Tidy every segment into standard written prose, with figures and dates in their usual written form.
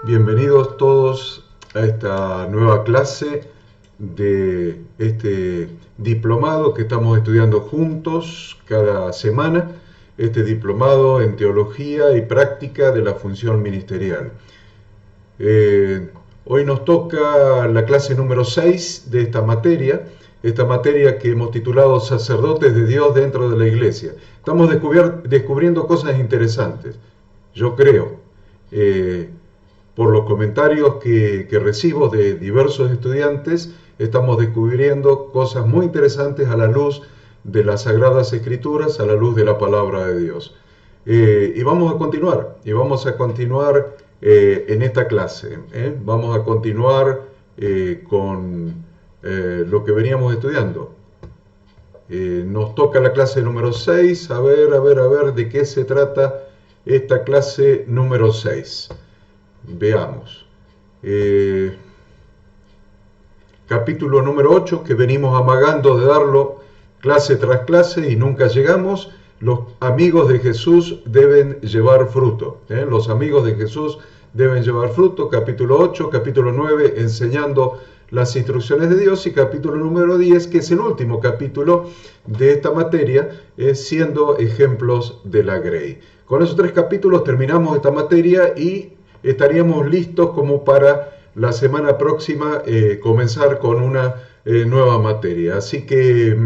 Bienvenidos todos a esta nueva clase de este diplomado que estamos estudiando juntos cada semana, este diplomado en Teología y Práctica de la Función Ministerial. Hoy nos toca la clase número 6 de esta materia que hemos titulado Sacerdotes de Dios dentro de la Iglesia. Estamos descubriendo cosas interesantes, yo creo. Por los comentarios que recibo de diversos estudiantes, estamos descubriendo cosas muy interesantes a la luz de las Sagradas Escrituras, a la luz de la Palabra de Dios. Y vamos a continuar en esta clase. Vamos a continuar con lo que veníamos estudiando. Nos toca la clase número 6. A ver de qué se trata esta clase número 6. Veamos. Capítulo número 8, que venimos amagando de darlo clase tras clase y nunca llegamos. Los amigos de Jesús deben llevar fruto. Los amigos de Jesús deben llevar fruto. Capítulo 8, capítulo 9, enseñando las instrucciones de Dios, y capítulo número 10, que es el último capítulo de esta materia, siendo ejemplos de la Grey. Con esos 3 capítulos terminamos esta materia y estaríamos listos como para la semana próxima comenzar con una nueva materia. Así que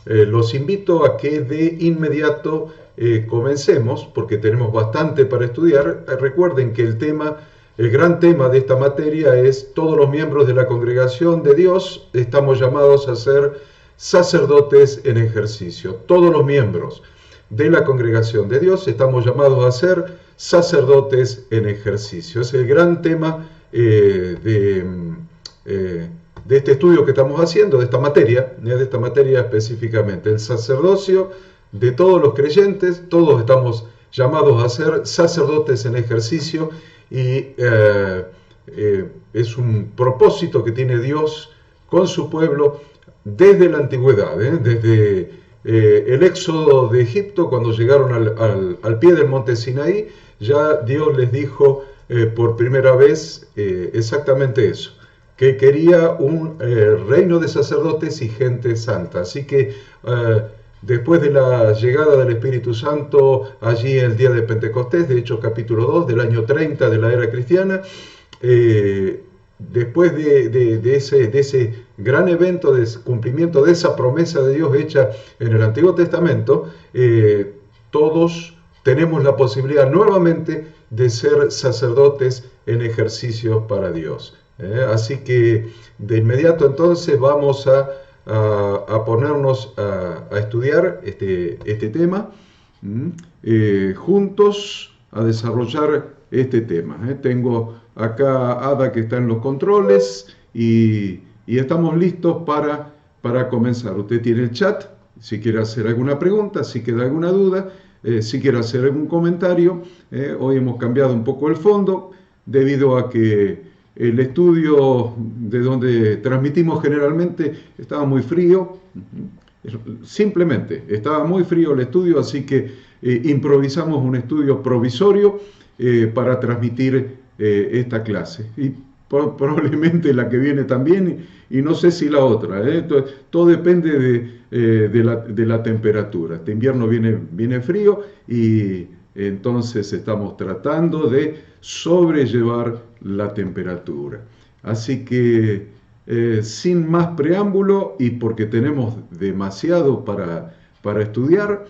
los invito a que de inmediato comencemos, porque tenemos bastante para estudiar. Recuerden que el gran tema de esta materia es: todos los miembros de la congregación de Dios estamos llamados a ser sacerdotes en ejercicio. Todos los miembros de la congregación de Dios estamos llamados a ser sacerdotes en ejercicio. Es el gran tema de este estudio que estamos haciendo, de esta materia específicamente. El sacerdocio de todos los creyentes, todos estamos llamados a ser sacerdotes en ejercicio, y es un propósito que tiene Dios con su pueblo desde la antigüedad, desde el éxodo de Egipto, cuando llegaron al pie del monte Sinaí. Ya Dios les dijo por primera vez exactamente eso, que quería un reino de sacerdotes y gente santa. Así que después de la llegada del Espíritu Santo allí el día de Pentecostés, de Hechos capítulo 2, del año 30 de la era cristiana, después de ese gran evento de cumplimiento de esa promesa de Dios hecha en el Antiguo Testamento, todos tenemos la posibilidad nuevamente de ser sacerdotes en ejercicio para Dios. Así que de inmediato entonces vamos a ponernos a estudiar este tema, juntos a desarrollar este tema. Tengo acá a Ada, que está en los controles, y estamos listos para comenzar. Usted tiene el chat, si quiere hacer alguna pregunta, si queda alguna duda, si quiere hacer algún comentario. Hoy hemos cambiado un poco el fondo debido a que el estudio de donde transmitimos generalmente estaba muy frío. Simplemente estaba muy frío el estudio, así que improvisamos un estudio provisorio para transmitir esta clase. Y probablemente la que viene también, y no sé si la otra. Todo depende de la temperatura. Este invierno viene frío, y entonces estamos tratando de sobrellevar la temperatura. Así que sin más preámbulo, y porque tenemos demasiado para estudiar,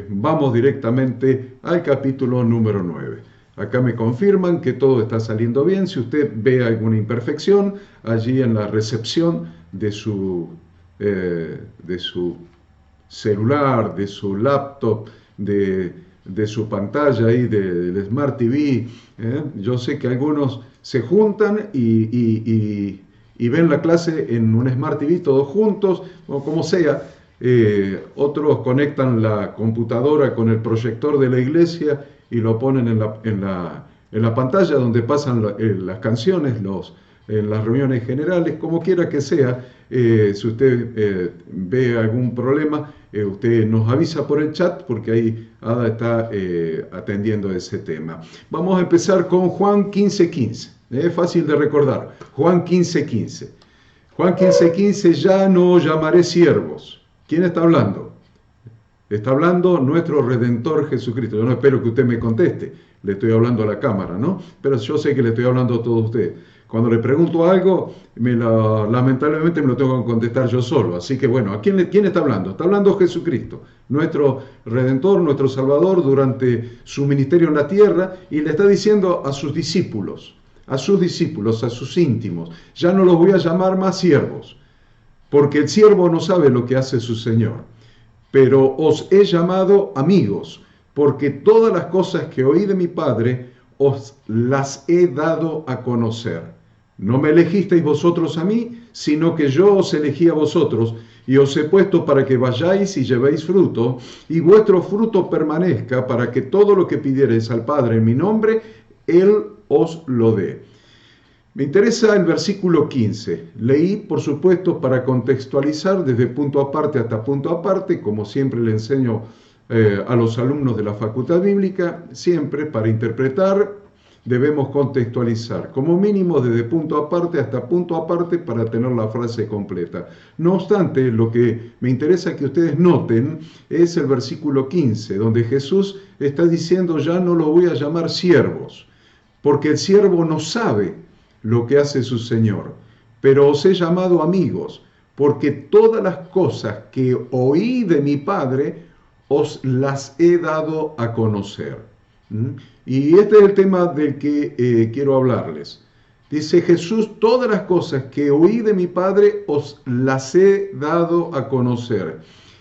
vamos directamente al capítulo número 9. Acá me confirman que todo está saliendo bien. Si usted ve alguna imperfección allí en la recepción de su celular, de su laptop, de su pantalla ahí, del Smart TV, yo sé que algunos se juntan y ven la clase en un Smart TV todos juntos, o como sea. Otros conectan la computadora con el proyector de la iglesia y lo ponen en la pantalla donde pasan las canciones, en las reuniones generales. Como quiera que sea, si usted ve algún problema, usted nos avisa por el chat, porque Ada está atendiendo ese tema. Vamos a empezar con Juan 15:15. Es fácil de recordar. Juan 15:15. Juan 15:15, ya no llamaré siervos. ¿Quién está hablando? Está hablando nuestro Redentor Jesucristo. Yo no espero que usted me conteste. Le estoy hablando a la cámara, ¿no? Pero yo sé que le estoy hablando a todos ustedes. Cuando le pregunto algo, lamentablemente me lo tengo que contestar yo solo. Así que bueno, ¿quién está hablando? Está hablando Jesucristo, nuestro Redentor, nuestro Salvador durante su ministerio en la tierra, y le está diciendo a sus discípulos, a sus íntimos, ya no los voy a llamar más siervos, porque el siervo no sabe lo que hace su Señor, pero os he llamado amigos, porque todas las cosas que oí de mi Padre os las he dado a conocer. No me elegisteis vosotros a mí, sino que yo os elegí a vosotros, y os he puesto para que vayáis y llevéis fruto, y vuestro fruto permanezca, para que todo lo que pidiereis al Padre en mi nombre, Él os lo dé. Me interesa el versículo 15. Leí, por supuesto, para contextualizar desde punto aparte hasta punto aparte, como siempre le enseño a los alumnos de la Facultad Bíblica, siempre para interpretar debemos contextualizar, como mínimo desde punto aparte hasta punto aparte para tener la frase completa. No obstante, lo que me interesa que ustedes noten es el versículo 15, donde Jesús está diciendo, ya no lo voy a llamar siervos, porque el siervo no sabe lo que hace su Señor, pero os he llamado amigos, porque todas las cosas que oí de mi Padre os las he dado a conocer. Y este es el tema del que quiero hablarles. Dice Jesús, todas las cosas que oí de mi Padre os las he dado a conocer.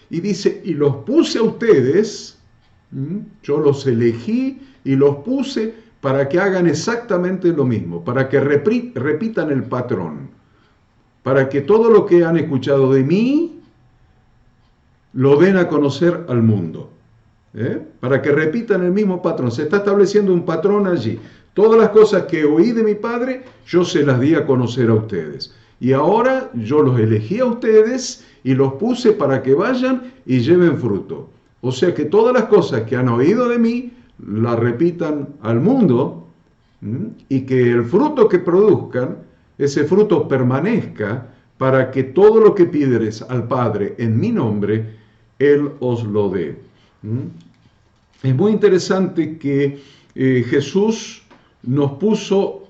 Y dice, y los puse a ustedes, yo los elegí y los puse para que hagan exactamente lo mismo, para que repitan el patrón, para que todo lo que han escuchado de mí lo den a conocer al mundo. Para que repitan el mismo patrón. Se está estableciendo un patrón allí. Todas las cosas que oí de mi Padre, yo se las di a conocer a ustedes. Y ahora yo los elegí a ustedes y los puse para que vayan y lleven fruto. O sea que todas las cosas que han oído de mí, las repitan al mundo, y que el fruto que produzcan, ese fruto permanezca, para que todo lo que pidieres al Padre en mi nombre, Él os lo dé. Es muy interesante que Jesús nos puso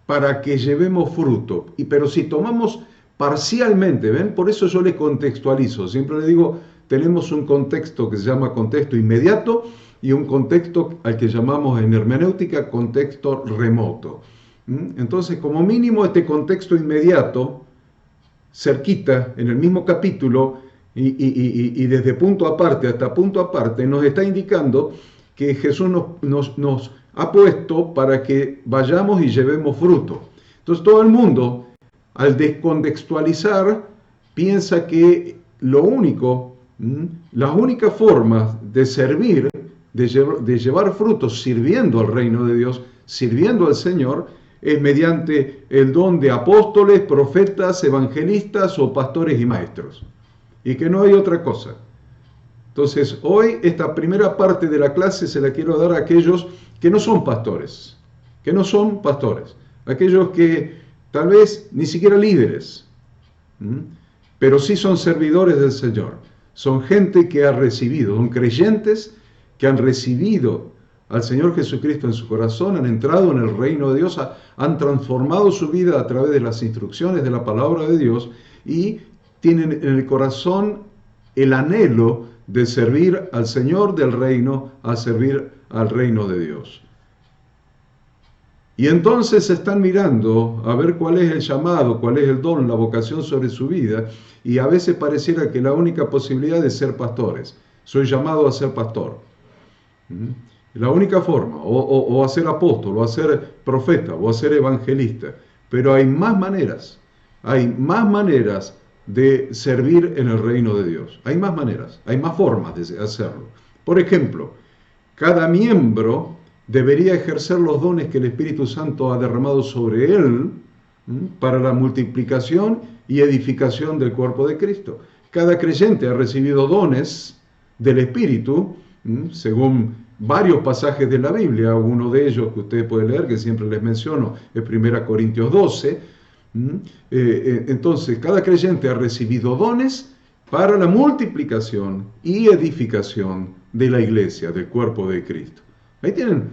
para que llevemos fruto, pero si tomamos parcialmente, ¿ven? Por eso yo le contextualizo, siempre le digo, tenemos un contexto que se llama contexto inmediato y un contexto al que llamamos en hermenéutica contexto remoto. Entonces, como mínimo este contexto inmediato, cerquita, en el mismo capítulo, y desde punto aparte hasta punto aparte, nos está indicando que Jesús nos ha puesto para que vayamos y llevemos fruto. Entonces todo el mundo, al descontextualizar, piensa que las únicas formas de servir, de llevar frutos sirviendo al reino de Dios, sirviendo al Señor, es mediante el don de apóstoles, profetas, evangelistas o pastores y maestros. Y que no hay otra cosa. Entonces, hoy esta primera parte de la clase se la quiero dar a aquellos que no son pastores, aquellos que tal vez ni siquiera líderes, pero sí son servidores del Señor. Son gente que ha recibido, son creyentes que han recibido al Señor Jesucristo en su corazón, han entrado en el reino de Dios, han transformado su vida a través de las instrucciones de la palabra de Dios y tienen en el corazón el anhelo de servir al Señor del reino, a servir al reino de Dios. Y entonces están mirando a ver cuál es el llamado, cuál es el don, la vocación sobre su vida, y a veces pareciera que la única posibilidad es ser pastores. Soy llamado a ser pastor. La única forma, o a ser apóstol, o a ser profeta, o a ser evangelista. Pero hay más maneras de servir en el reino de Dios. Hay más maneras, hay más formas de hacerlo. Por ejemplo, cada miembro debería ejercer los dones que el Espíritu Santo ha derramado sobre él para la multiplicación y edificación del cuerpo de Cristo. Cada creyente ha recibido dones del Espíritu según varios pasajes de la Biblia. Uno de ellos que ustedes pueden leer, que siempre les menciono, es 1 Corintios 12. Entonces, cada creyente ha recibido dones para la multiplicación y edificación de la iglesia, del cuerpo de Cristo. Ahí tienen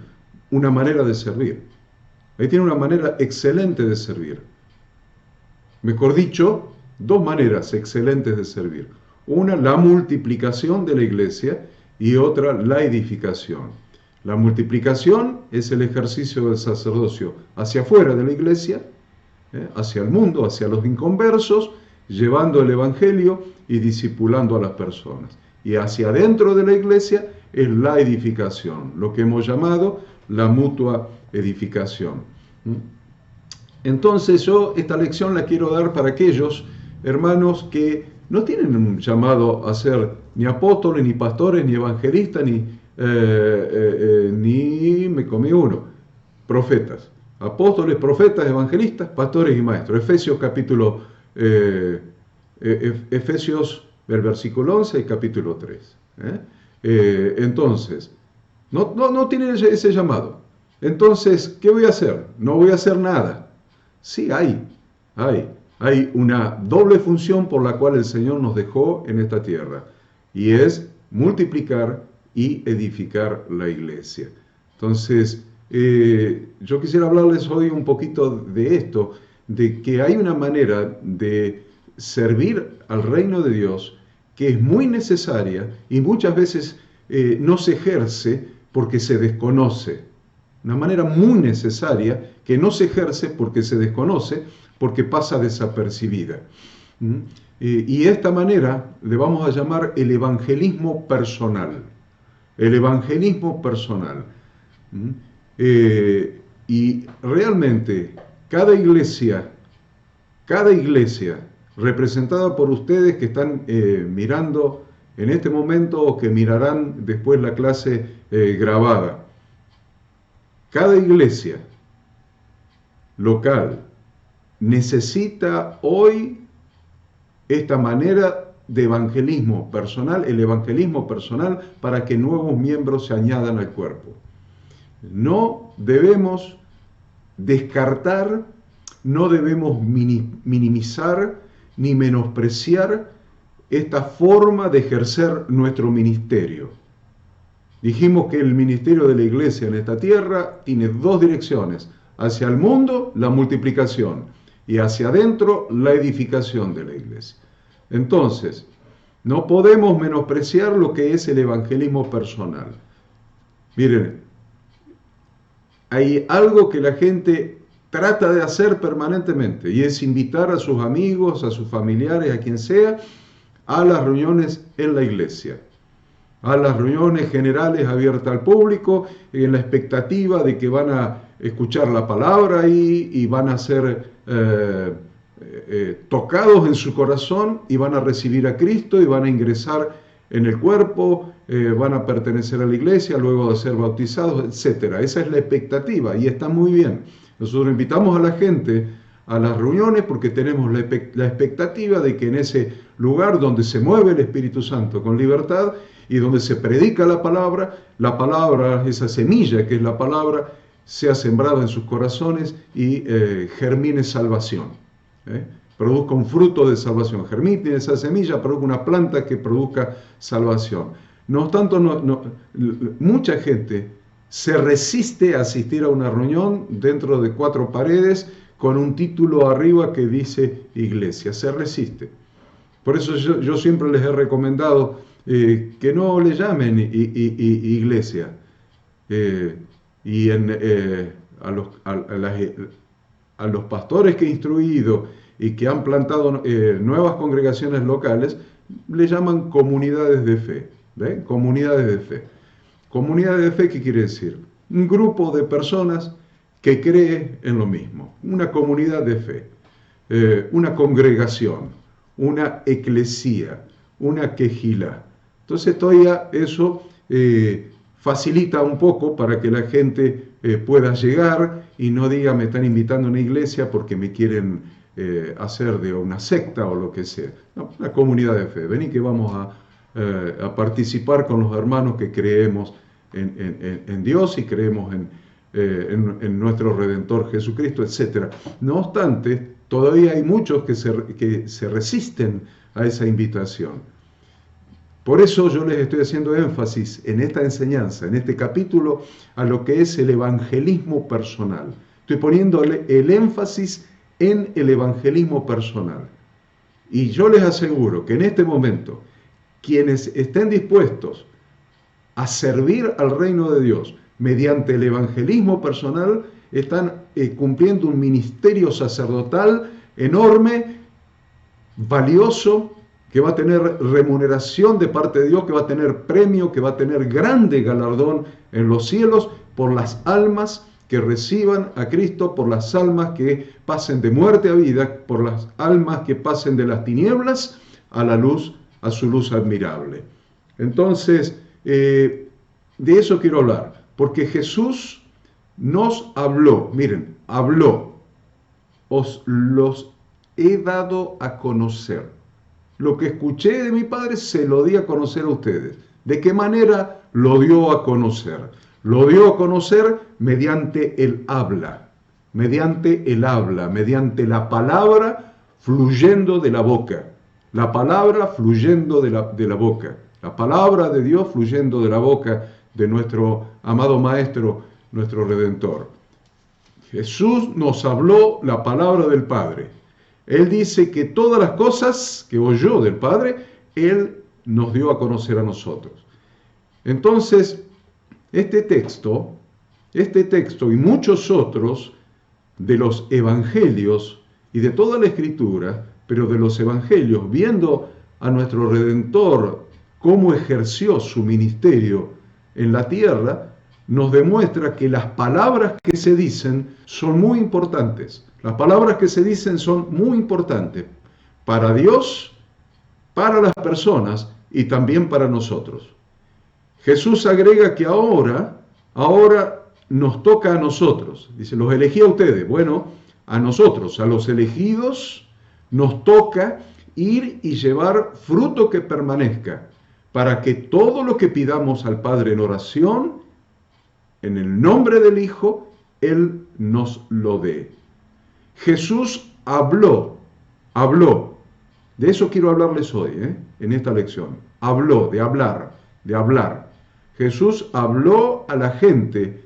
una manera de servir. Ahí tienen una manera excelente de servir. Mejor dicho, dos maneras excelentes de servir. Una, la multiplicación de la iglesia, y otra, la edificación. La multiplicación es el ejercicio del sacerdocio hacia afuera de la iglesia, hacia el mundo, hacia los inconversos, llevando el evangelio y discipulando a las personas. Y hacia adentro de la iglesia es la edificación, lo que hemos llamado la mutua edificación. Entonces yo esta lección la quiero dar para aquellos hermanos que no tienen un llamado a ser ni apóstoles, ni pastores, ni evangelistas, ni me comí uno, profetas. Apóstoles, profetas, evangelistas, pastores y maestros. Efesios, el versículo 11 y capítulo 3. Entonces, no tienen ese llamado. Entonces, ¿qué voy a hacer? No voy a hacer nada. Sí, hay una doble función por la cual el Señor nos dejó en esta tierra, y es multiplicar y edificar la iglesia. Entonces, yo quisiera hablarles hoy un poquito de esto, de que hay una manera de servir al reino de Dios que es muy necesaria y muchas veces no se ejerce porque se desconoce. Una manera muy necesaria que no se ejerce porque se desconoce, porque pasa desapercibida. Y esta manera le vamos a llamar el evangelismo personal. El evangelismo personal. Y realmente cada iglesia representada por ustedes que están mirando en este momento o que mirarán después la clase grabada, cada iglesia local necesita hoy esta manera de evangelismo personal, el evangelismo personal, para que nuevos miembros se añadan al cuerpo. No debemos descartar, no debemos minimizar ni menospreciar esta forma de ejercer nuestro ministerio. Dijimos que el ministerio de la iglesia en esta tierra tiene dos direcciones: hacia el mundo, la multiplicación, y hacia adentro, la edificación de la iglesia. Entonces, no podemos menospreciar lo que es el evangelismo personal. Miren, hay algo que la gente trata de hacer permanentemente, y es invitar a sus amigos, a sus familiares, a quien sea, a las reuniones en la iglesia, a las reuniones generales abiertas al público, en la expectativa de que van a escuchar la palabra y van a ser tocados en su corazón y van a recibir a Cristo y van a ingresar en el cuerpo, van a pertenecer a la iglesia luego de ser bautizados, etc. Esa es la expectativa y está muy bien. Nosotros invitamos a la gente a las reuniones porque tenemos la expectativa de que en ese lugar donde se mueve el Espíritu Santo con libertad y donde se predica la palabra, esa semilla que es la palabra, sea sembrada en sus corazones y germine salvación. Produzca un fruto de salvación, germine esa semilla, produzca una planta que produzca salvación. No obstante, mucha gente se resiste a asistir a una reunión dentro de 4 paredes con un título arriba que dice iglesia. Se resiste. Por eso yo siempre les he recomendado que no le llamen iglesia. A los pastores que he instruido y que han plantado nuevas congregaciones locales, le llaman comunidades de fe. ¿Ven? Comunidades de fe. Comunidades de fe, ¿qué quiere decir? Un grupo de personas que cree en lo mismo. Una comunidad de fe. Una congregación. Una eclesía. Una quejilá. Entonces todavía eso facilita un poco para que la gente pueda llegar y no diga me están invitando a una iglesia porque me quieren hacer de una secta o lo que sea. No, una comunidad de fe. Vení que vamos a participar con los hermanos que creemos en Dios y creemos en nuestro Redentor Jesucristo, etc. No obstante, todavía hay muchos que se resisten a esa invitación. Por eso yo les estoy haciendo énfasis en esta enseñanza, en este capítulo, a lo que es el evangelismo personal. Estoy poniéndole el énfasis en el evangelismo personal. Y yo les aseguro que en este momento, quienes estén dispuestos a servir al reino de Dios mediante el evangelismo personal, están cumpliendo un ministerio sacerdotal enorme, valioso, que va a tener remuneración de parte de Dios, que va a tener premio, que va a tener grande galardón en los cielos por las almas que reciban a Cristo, por las almas que pasen de muerte a vida, por las almas que pasen de las tinieblas a la luz, a su luz admirable. Entonces, de eso quiero hablar, porque Jesús nos habló, miren, habló, os los he dado a conocer. Lo que escuché de mi Padre se lo di a conocer a ustedes. ¿De qué manera lo dio a conocer? Lo dio a conocer mediante el habla, mediante la palabra fluyendo de la boca. La palabra fluyendo de la boca. La palabra de Dios fluyendo de la boca de nuestro amado Maestro, nuestro Redentor. Jesús nos habló la palabra del Padre. Él dice que todas las cosas que oyó del Padre, Él nos dio a conocer a nosotros. Entonces, este texto y muchos otros de los evangelios y de toda la Escritura, pero de los evangelios, viendo a nuestro Redentor cómo ejerció su ministerio en la tierra, nos demuestra que las palabras que se dicen son muy importantes. Las palabras que se dicen son muy importantes para Dios, para las personas y también para nosotros. Jesús agrega que ahora nos toca a nosotros. Dice, los elegí a ustedes. Bueno, a nosotros, a los elegidos, nos toca ir y llevar fruto que permanezca, para que todo lo que pidamos al Padre en oración, en el nombre del Hijo, Él nos lo dé. Jesús habló. De eso quiero hablarles hoy, en esta lección. Habló, de hablar. Jesús habló a la gente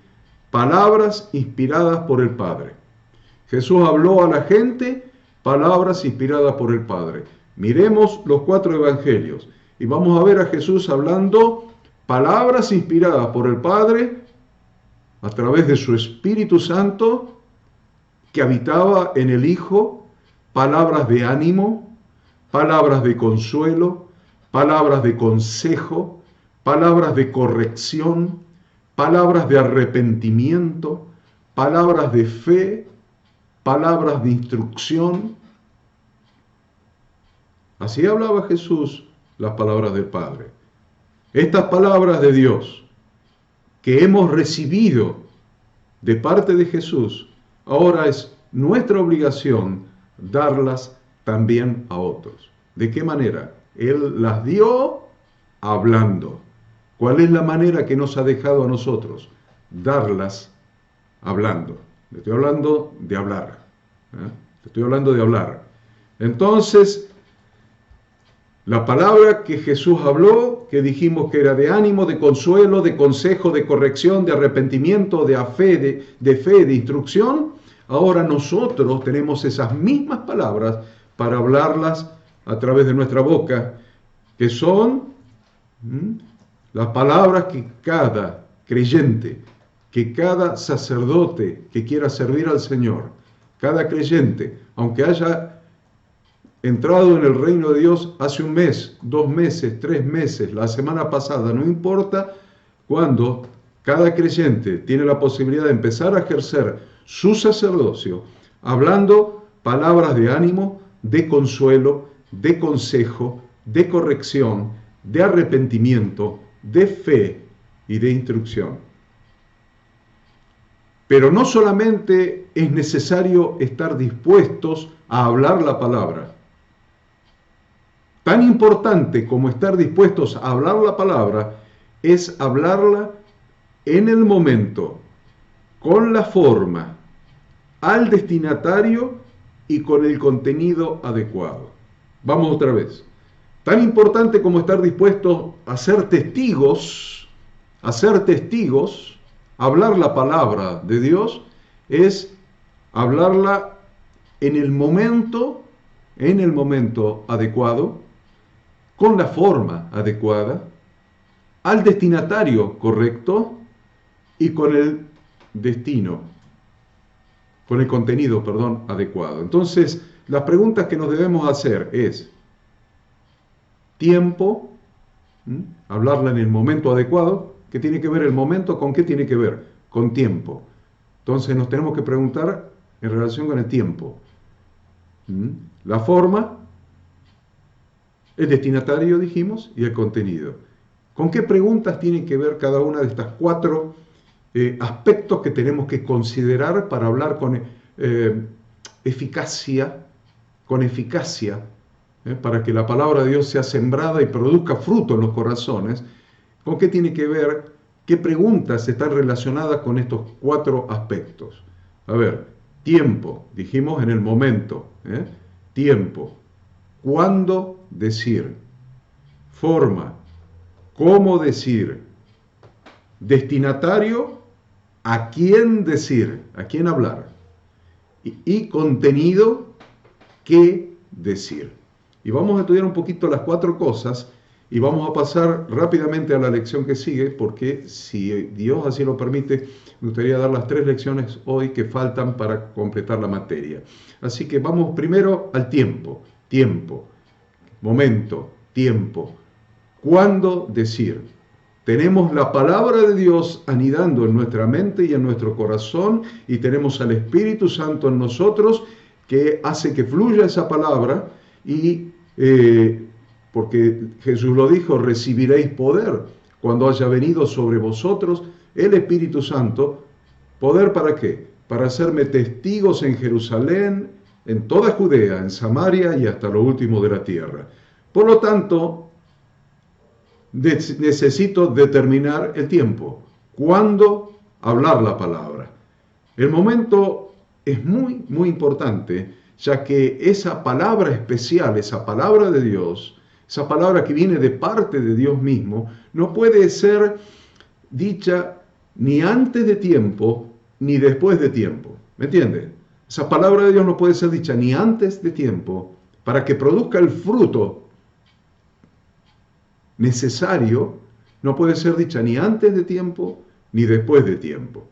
palabras inspiradas por el Padre. Jesús habló a la gente palabras inspiradas por el Padre. Miremos los 4 evangelios y vamos a ver a Jesús hablando palabras inspiradas por el Padre a través de su Espíritu Santo que habitaba en el Hijo, palabras de ánimo, palabras de consuelo, palabras de consejo, palabras de corrección, palabras de arrepentimiento, palabras de fe, palabras de instrucción. Así hablaba Jesús las palabras del Padre. Estas palabras de Dios que hemos recibido de parte de Jesús, ahora es nuestra obligación darlas también a otros. ¿De qué manera? Él las dio hablando. ¿Cuál es la manera que nos ha dejado a nosotros? Darlas hablando. Le estoy hablando de hablar. Estoy hablando de hablar. Entonces, la palabra que Jesús habló, que dijimos que era de ánimo, de consuelo, de consejo, de corrección, de arrepentimiento, de fe, de instrucción, ahora nosotros tenemos esas mismas palabras para hablarlas a través de nuestra boca, que son las palabras que cada creyente, que cada sacerdote que quiera servir al Señor, cada creyente, aunque haya entrado en el reino de Dios hace 1 mes, 2 meses, 3 meses, la semana pasada, no importa cuándo, cada creyente tiene la posibilidad de empezar a ejercer su sacerdocio, hablando palabras de ánimo, de consuelo, de consejo, de corrección, de arrepentimiento, de fe y de instrucción. Pero no solamente es necesario estar dispuestos a hablar la palabra. Tan importante como estar dispuestos a hablar la palabra es hablarla en el momento, con la forma, al destinatario y con el contenido adecuado. Vamos otra vez. Tan importante como estar dispuestos a ser testigos, hablar la palabra de Dios, es hablarla en el momento adecuado, con la forma adecuada, al destinatario correcto y con el contenido, adecuado. Entonces, las preguntas que nos debemos hacer es tiempo, hablarla en el momento adecuado. ¿Qué tiene que ver el momento? ¿Con qué tiene que ver? Con tiempo. Entonces nos tenemos que preguntar en relación con el tiempo. La forma, el destinatario, dijimos, y el contenido. ¿Con qué preguntas tienen que ver cada una de estas 4 aspectos que tenemos que considerar para hablar con eficacia, para que la palabra de Dios sea sembrada y produzca fruto en los corazones? ¿Con qué tiene que ver? ¿Qué preguntas están relacionadas con estos 4 aspectos? A ver, tiempo, dijimos en el momento, tiempo, cuándo decir, forma, cómo decir, destinatario, a quién decir, a quién hablar, y contenido, qué decir. Y vamos a estudiar un poquito las 4 cosas y vamos a pasar rápidamente a la lección que sigue, porque si Dios así lo permite, me gustaría dar las 3 lecciones hoy que faltan para completar la materia. Así que vamos primero al tiempo, momento, tiempo. ¿Cuándo decir? Tenemos la palabra de Dios anidando en nuestra mente y en nuestro corazón, y tenemos al Espíritu Santo en nosotros que hace que fluya esa palabra, y porque Jesús lo dijo, recibiréis poder cuando haya venido sobre vosotros el Espíritu Santo. ¿Poder para qué? Para hacerme testigos en Jerusalén, en toda Judea, en Samaria y hasta lo último de la tierra. Por lo tanto, necesito determinar el tiempo. ¿Cuándo hablar la palabra? El momento es muy, muy importante, ya que esa palabra especial, esa palabra de Dios, esa palabra que viene de parte de Dios mismo, no puede ser dicha ni antes de tiempo ni después de tiempo. ¿Me entiende? Esa palabra de Dios no puede ser dicha ni antes de tiempo para que produzca el fruto necesario. No puede ser dicha ni antes de tiempo ni después de tiempo.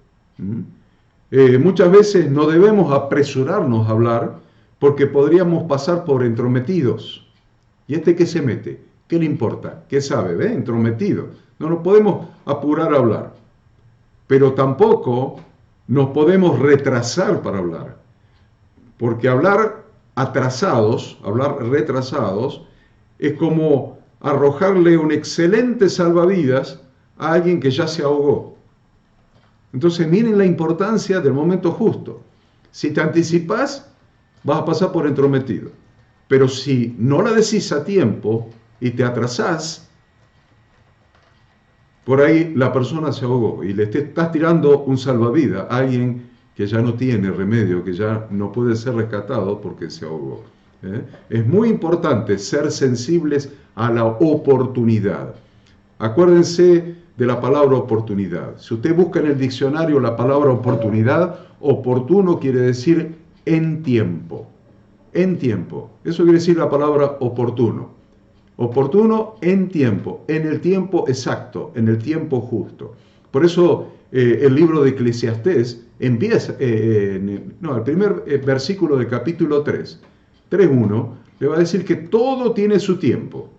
Muchas veces no debemos apresurarnos a hablar porque podríamos pasar por entrometidos. ¿Y este qué se mete? ¿Qué le importa? ¿Qué sabe? ¿Ve? Entrometido. No nos podemos apurar a hablar. Pero tampoco nos podemos retrasar para hablar. Porque hablar retrasados, es como arrojarle un excelente salvavidas a alguien que ya se ahogó. Entonces miren la importancia del momento justo. Si te anticipas, vas a pasar por entrometido. Pero si no la decís a tiempo y te atrasás, por ahí la persona se ahogó y le estás tirando un salvavidas a alguien que ya no tiene remedio, que ya no puede ser rescatado porque se ahogó. Es muy importante ser sensibles a la oportunidad. Acuérdense de la palabra oportunidad. Si usted busca en el diccionario la palabra oportunidad, oportuno quiere decir en tiempo. En tiempo. Eso quiere decir la palabra oportuno. Oportuno en tiempo, en el tiempo exacto, en el tiempo justo. Por eso el libro de Eclesiastés empieza, el primer versículo del capítulo 3:1, le va a decir que todo tiene su tiempo.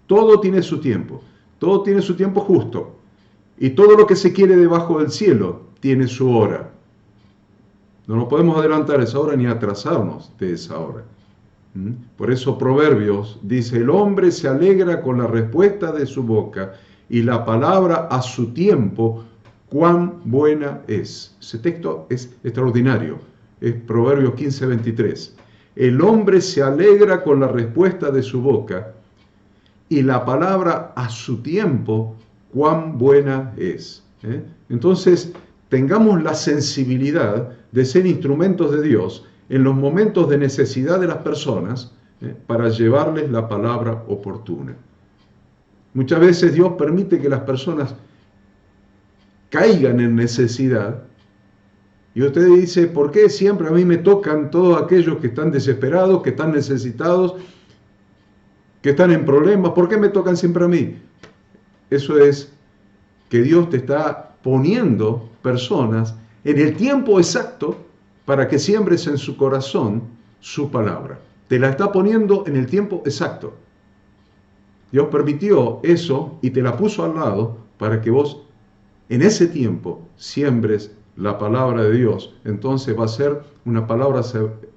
Todo tiene su tiempo. Todo tiene su tiempo justo. Y todo lo que se quiere debajo del cielo tiene su hora. No nos podemos adelantar a esa hora ni atrasarnos de esa hora. Por eso Proverbios dice, el hombre se alegra con la respuesta de su boca y la palabra a su tiempo, cuán buena es. Ese texto es extraordinario. Es Proverbios 15:23. El hombre se alegra con la respuesta de su boca y la palabra a su tiempo, cuán buena es. Entonces, tengamos la sensibilidad de ser instrumentos de Dios en los momentos de necesidad de las personas, para llevarles la palabra oportuna. Muchas veces Dios permite que las personas caigan en necesidad, y usted dice, ¿por qué siempre a mí me tocan todos aquellos que están desesperados, que están necesitados, que están en problemas? ¿Por qué me tocan siempre a mí? Eso es que Dios te está poniendo personas en el tiempo exacto para que siembres en su corazón su palabra. Te la está poniendo en el tiempo exacto. Dios permitió eso y te la puso al lado para que vos en ese tiempo siembres la palabra de Dios. Entonces va a ser una palabra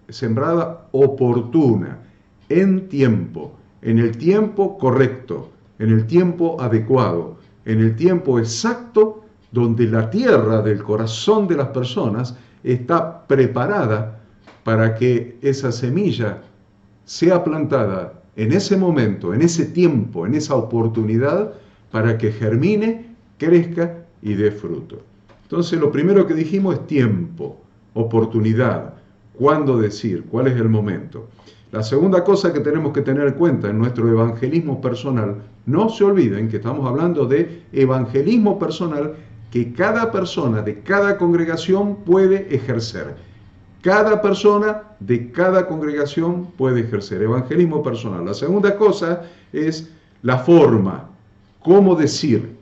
sembrada oportuna, en tiempo, en el tiempo correcto, en el tiempo adecuado, en el tiempo exacto donde la tierra del corazón de las personas está preparada para que esa semilla sea plantada en ese momento, en ese tiempo, en esa oportunidad, para que germine, crezca y dé fruto. Entonces, lo primero que dijimos es tiempo, oportunidad, cuándo decir, cuál es el momento. La segunda cosa que tenemos que tener en cuenta en nuestro evangelismo personal, no se olviden que estamos hablando de evangelismo personal que cada persona de cada congregación puede ejercer. Cada persona de cada congregación puede ejercer evangelismo personal. La segunda cosa es la forma, cómo decir,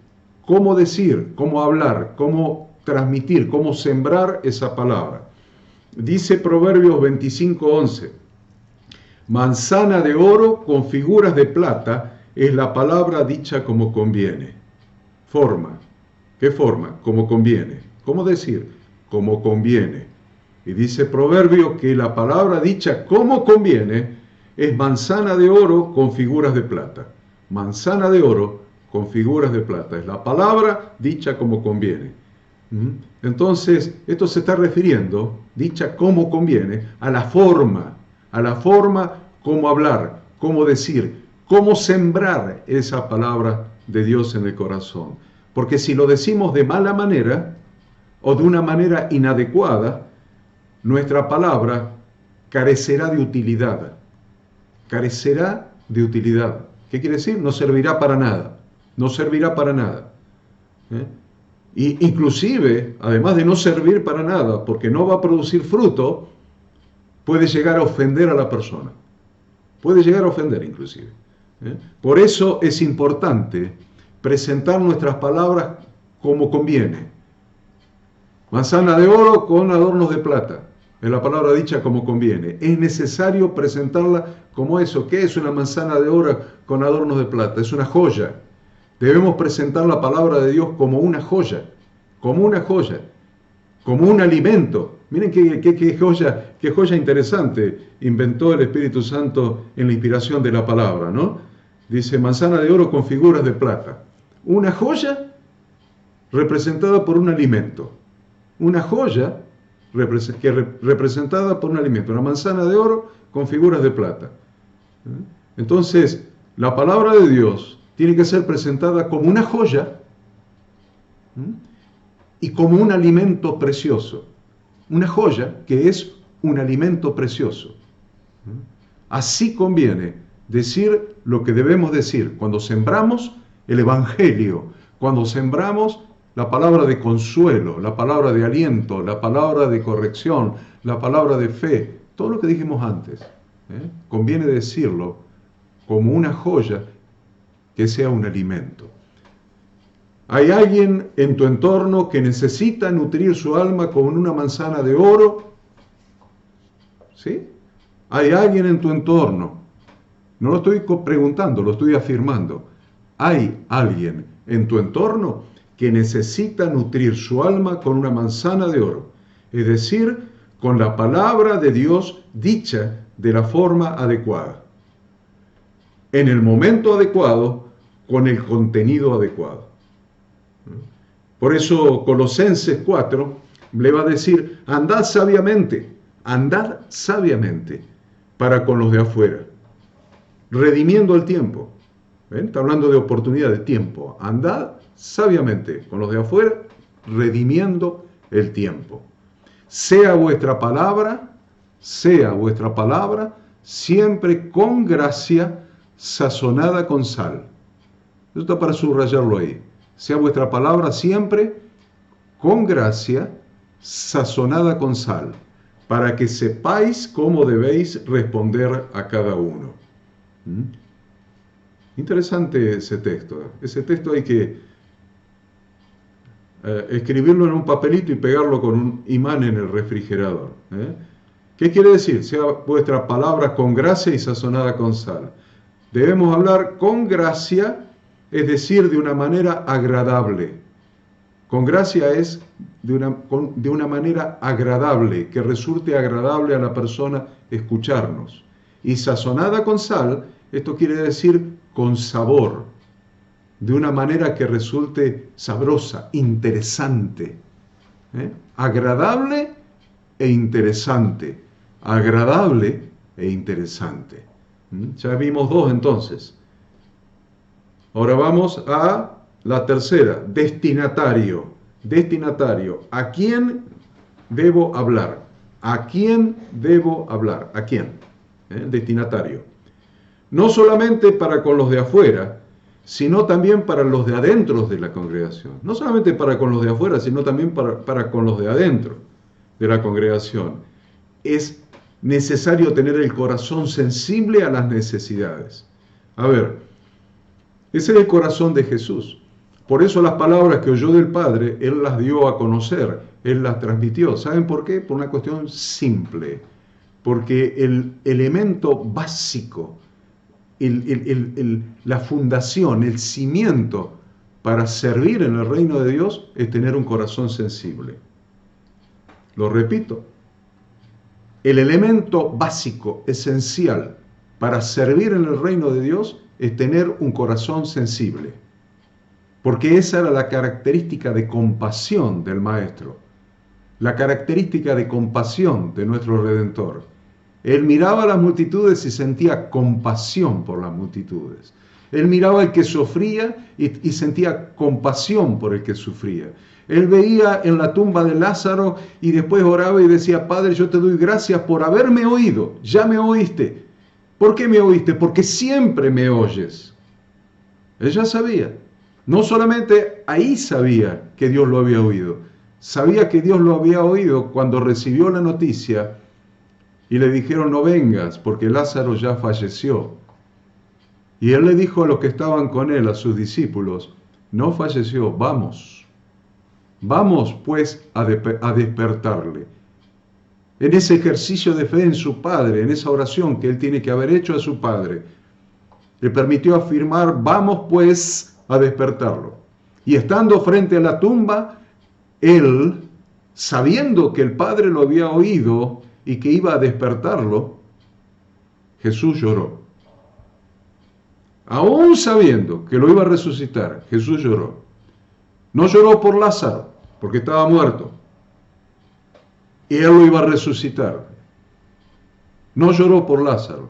cómo hablar, cómo transmitir, cómo sembrar esa palabra. Dice Proverbios 25:11, manzana de oro con figuras de plata es la palabra dicha como conviene. Forma, ¿qué forma? Como conviene. ¿Cómo decir? Como conviene. Y dice Proverbio que la palabra dicha como conviene es manzana de oro con figuras de plata. Manzana de oro con figuras de plata. Es la palabra dicha como conviene. Entonces, esto se está refiriendo, dicha como conviene, a la forma cómo hablar, cómo decir, cómo sembrar esa palabra de Dios en el corazón. Porque si lo decimos de mala manera o de una manera inadecuada, nuestra palabra carecerá de utilidad. Carecerá de utilidad. ¿Qué quiere decir? No servirá para nada. No servirá para nada. Y inclusive, además de no servir para nada, porque no va a producir fruto, puede llegar a ofender a la persona. Puede llegar a ofender inclusive. Por eso es importante presentar nuestras palabras como conviene. Manzana de oro con adornos de plata. Es la palabra dicha como conviene. Es necesario presentarla como eso. ¿Qué es una manzana de oro con adornos de plata? Es una joya. Debemos presentar la palabra de Dios como una joya, como un alimento. Miren qué joya interesante inventó el Espíritu Santo en la inspiración de la palabra, ¿no? Dice manzana de oro con figuras de plata. Una joya representada por un alimento. Una joya representada por un alimento. Una manzana de oro con figuras de plata. Entonces, la palabra de Dios tiene que ser presentada como una joya y como un alimento precioso. Una joya que es un alimento precioso. Así conviene decir lo que debemos decir cuando sembramos el Evangelio, cuando sembramos la palabra de consuelo, la palabra de aliento, la palabra de corrección, la palabra de fe, todo lo que dijimos antes. Conviene decirlo como una joya que sea un alimento. ¿Hay alguien en tu entorno que necesita nutrir su alma con una manzana de oro? ¿Sí? ¿Hay alguien en tu entorno? No lo estoy preguntando, lo estoy afirmando. ¿Hay alguien en tu entorno que necesita nutrir su alma con una manzana de oro? Es decir, con la palabra de Dios dicha de la forma adecuada, en el momento adecuado, con el contenido adecuado. Por eso Colosenses 4 le va a decir, andad sabiamente para con los de afuera, redimiendo el tiempo. ¿Ven? Está hablando de oportunidad, de tiempo. Andad sabiamente con los de afuera, redimiendo el tiempo. Sea vuestra palabra siempre con gracia, sazonada con sal. Eso está para subrayarlo ahí. Sea vuestra palabra siempre con gracia, sazonada con sal, para que sepáis cómo debéis responder a cada uno. Interesante ese texto. Ese texto hay que escribirlo en un papelito y pegarlo con un imán en el refrigerador. ¿Qué quiere decir? Sea vuestra palabra con gracia y sazonada con sal. Debemos hablar con gracia, es decir, de una manera agradable. Con gracia es de una manera agradable, que resulte agradable a la persona escucharnos. Y sazonada con sal, esto quiere decir con sabor, de una manera que resulte sabrosa, interesante. Agradable e interesante. Agradable e interesante. Ya vimos dos entonces. Ahora vamos a la tercera, destinatario. Destinatario. ¿A quién debo hablar? ¿A quién debo hablar? ¿A quién? Destinatario. No solamente para con los de afuera, sino también para los de adentro de la congregación. No solamente para con los de afuera, sino también para con los de adentro de la congregación. Es necesario tener el corazón sensible a las necesidades. A ver, ese es el corazón de Jesús. Por eso las palabras que oyó del Padre, Él las dio a conocer, Él las transmitió. ¿Saben por qué? Por una cuestión simple. Porque el elemento básico, la fundación, el cimiento para servir en el reino de Dios es tener un corazón sensible. Lo repito, el elemento básico, esencial para servir en el reino de Dios es tener un corazón sensible. Porque esa era la característica de compasión del Maestro, la característica de compasión de nuestro Redentor. Él miraba a las multitudes y sentía compasión por las multitudes. Él miraba al que sufría y sentía compasión por el que sufría. Él veía en la tumba de Lázaro y después oraba y decía: Padre, yo te doy gracias por haberme oído. Ya me oíste. ¿Por qué me oíste? Porque siempre me oyes. Él ya sabía. No solamente ahí sabía que Dios lo había oído. Sabía que Dios lo había oído cuando recibió la noticia y le dijeron: no vengas porque Lázaro ya falleció. Y él le dijo a los que estaban con él, a sus discípulos: no falleció, vamos. Vamos pues a despertarle. En ese ejercicio de fe en su Padre, en esa oración que él tiene que haber hecho a su Padre, le permitió afirmar: vamos pues a despertarlo. Y estando frente a la tumba, él, sabiendo que el Padre lo había oído y que iba a despertarlo, Jesús lloró. Aún sabiendo que lo iba a resucitar, Jesús lloró. No lloró por Lázaro, porque estaba muerto, y él lo iba a resucitar. No lloró por Lázaro.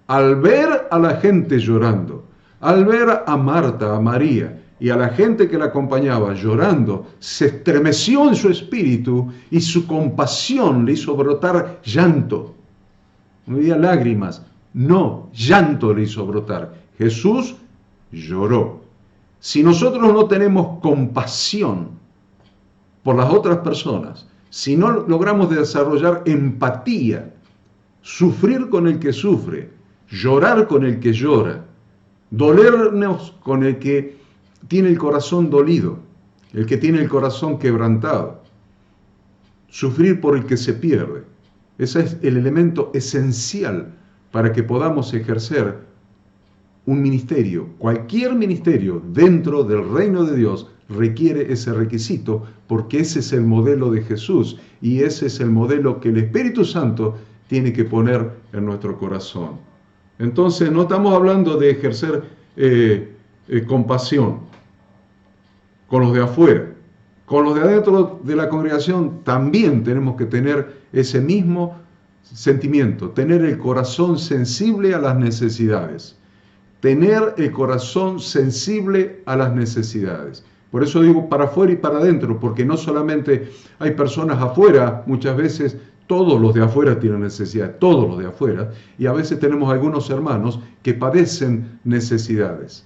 Al ver a la gente llorando, al ver a Marta, a María y a la gente que la acompañaba llorando, se estremeció en su espíritu y su compasión le hizo brotar llanto. No había lágrimas, no, llanto le hizo brotar. Jesús lloró. Si nosotros no tenemos compasión por las otras personas, si no logramos desarrollar empatía, sufrir con el que sufre, llorar con el que llora, dolernos con el que tiene el corazón dolido, el que tiene el corazón quebrantado, sufrir por el que se pierde. Ese es el elemento esencial para que podamos ejercer un ministerio. Cualquier ministerio dentro del reino de Dios requiere ese requisito, porque ese es el modelo de Jesús y ese es el modelo que el Espíritu Santo tiene que poner en nuestro corazón. Entonces no estamos hablando de ejercer compasión con los de afuera. Con los de adentro de la congregación también tenemos que tener ese mismo sentimiento, tener el corazón sensible a las necesidades. tener el corazón sensible a las necesidades. Por eso digo para afuera y para adentro, porque no solamente hay personas afuera, muchas veces todos los de afuera tienen necesidades, todos los de afuera, y a veces tenemos algunos hermanos que padecen necesidades.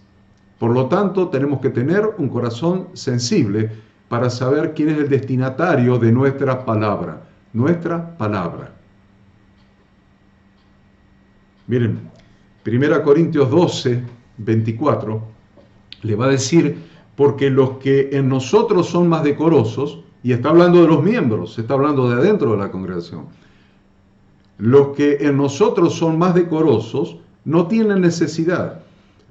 Por lo tanto, tenemos que tener un corazón sensible para saber quién es el destinatario de nuestra palabra. Nuestra palabra. Miren, 1 Corintios 12, 24, le va a decir, porque los que en nosotros son más decorosos, y está hablando de los miembros, está hablando de adentro de la congregación, los que en nosotros son más decorosos no tienen necesidad,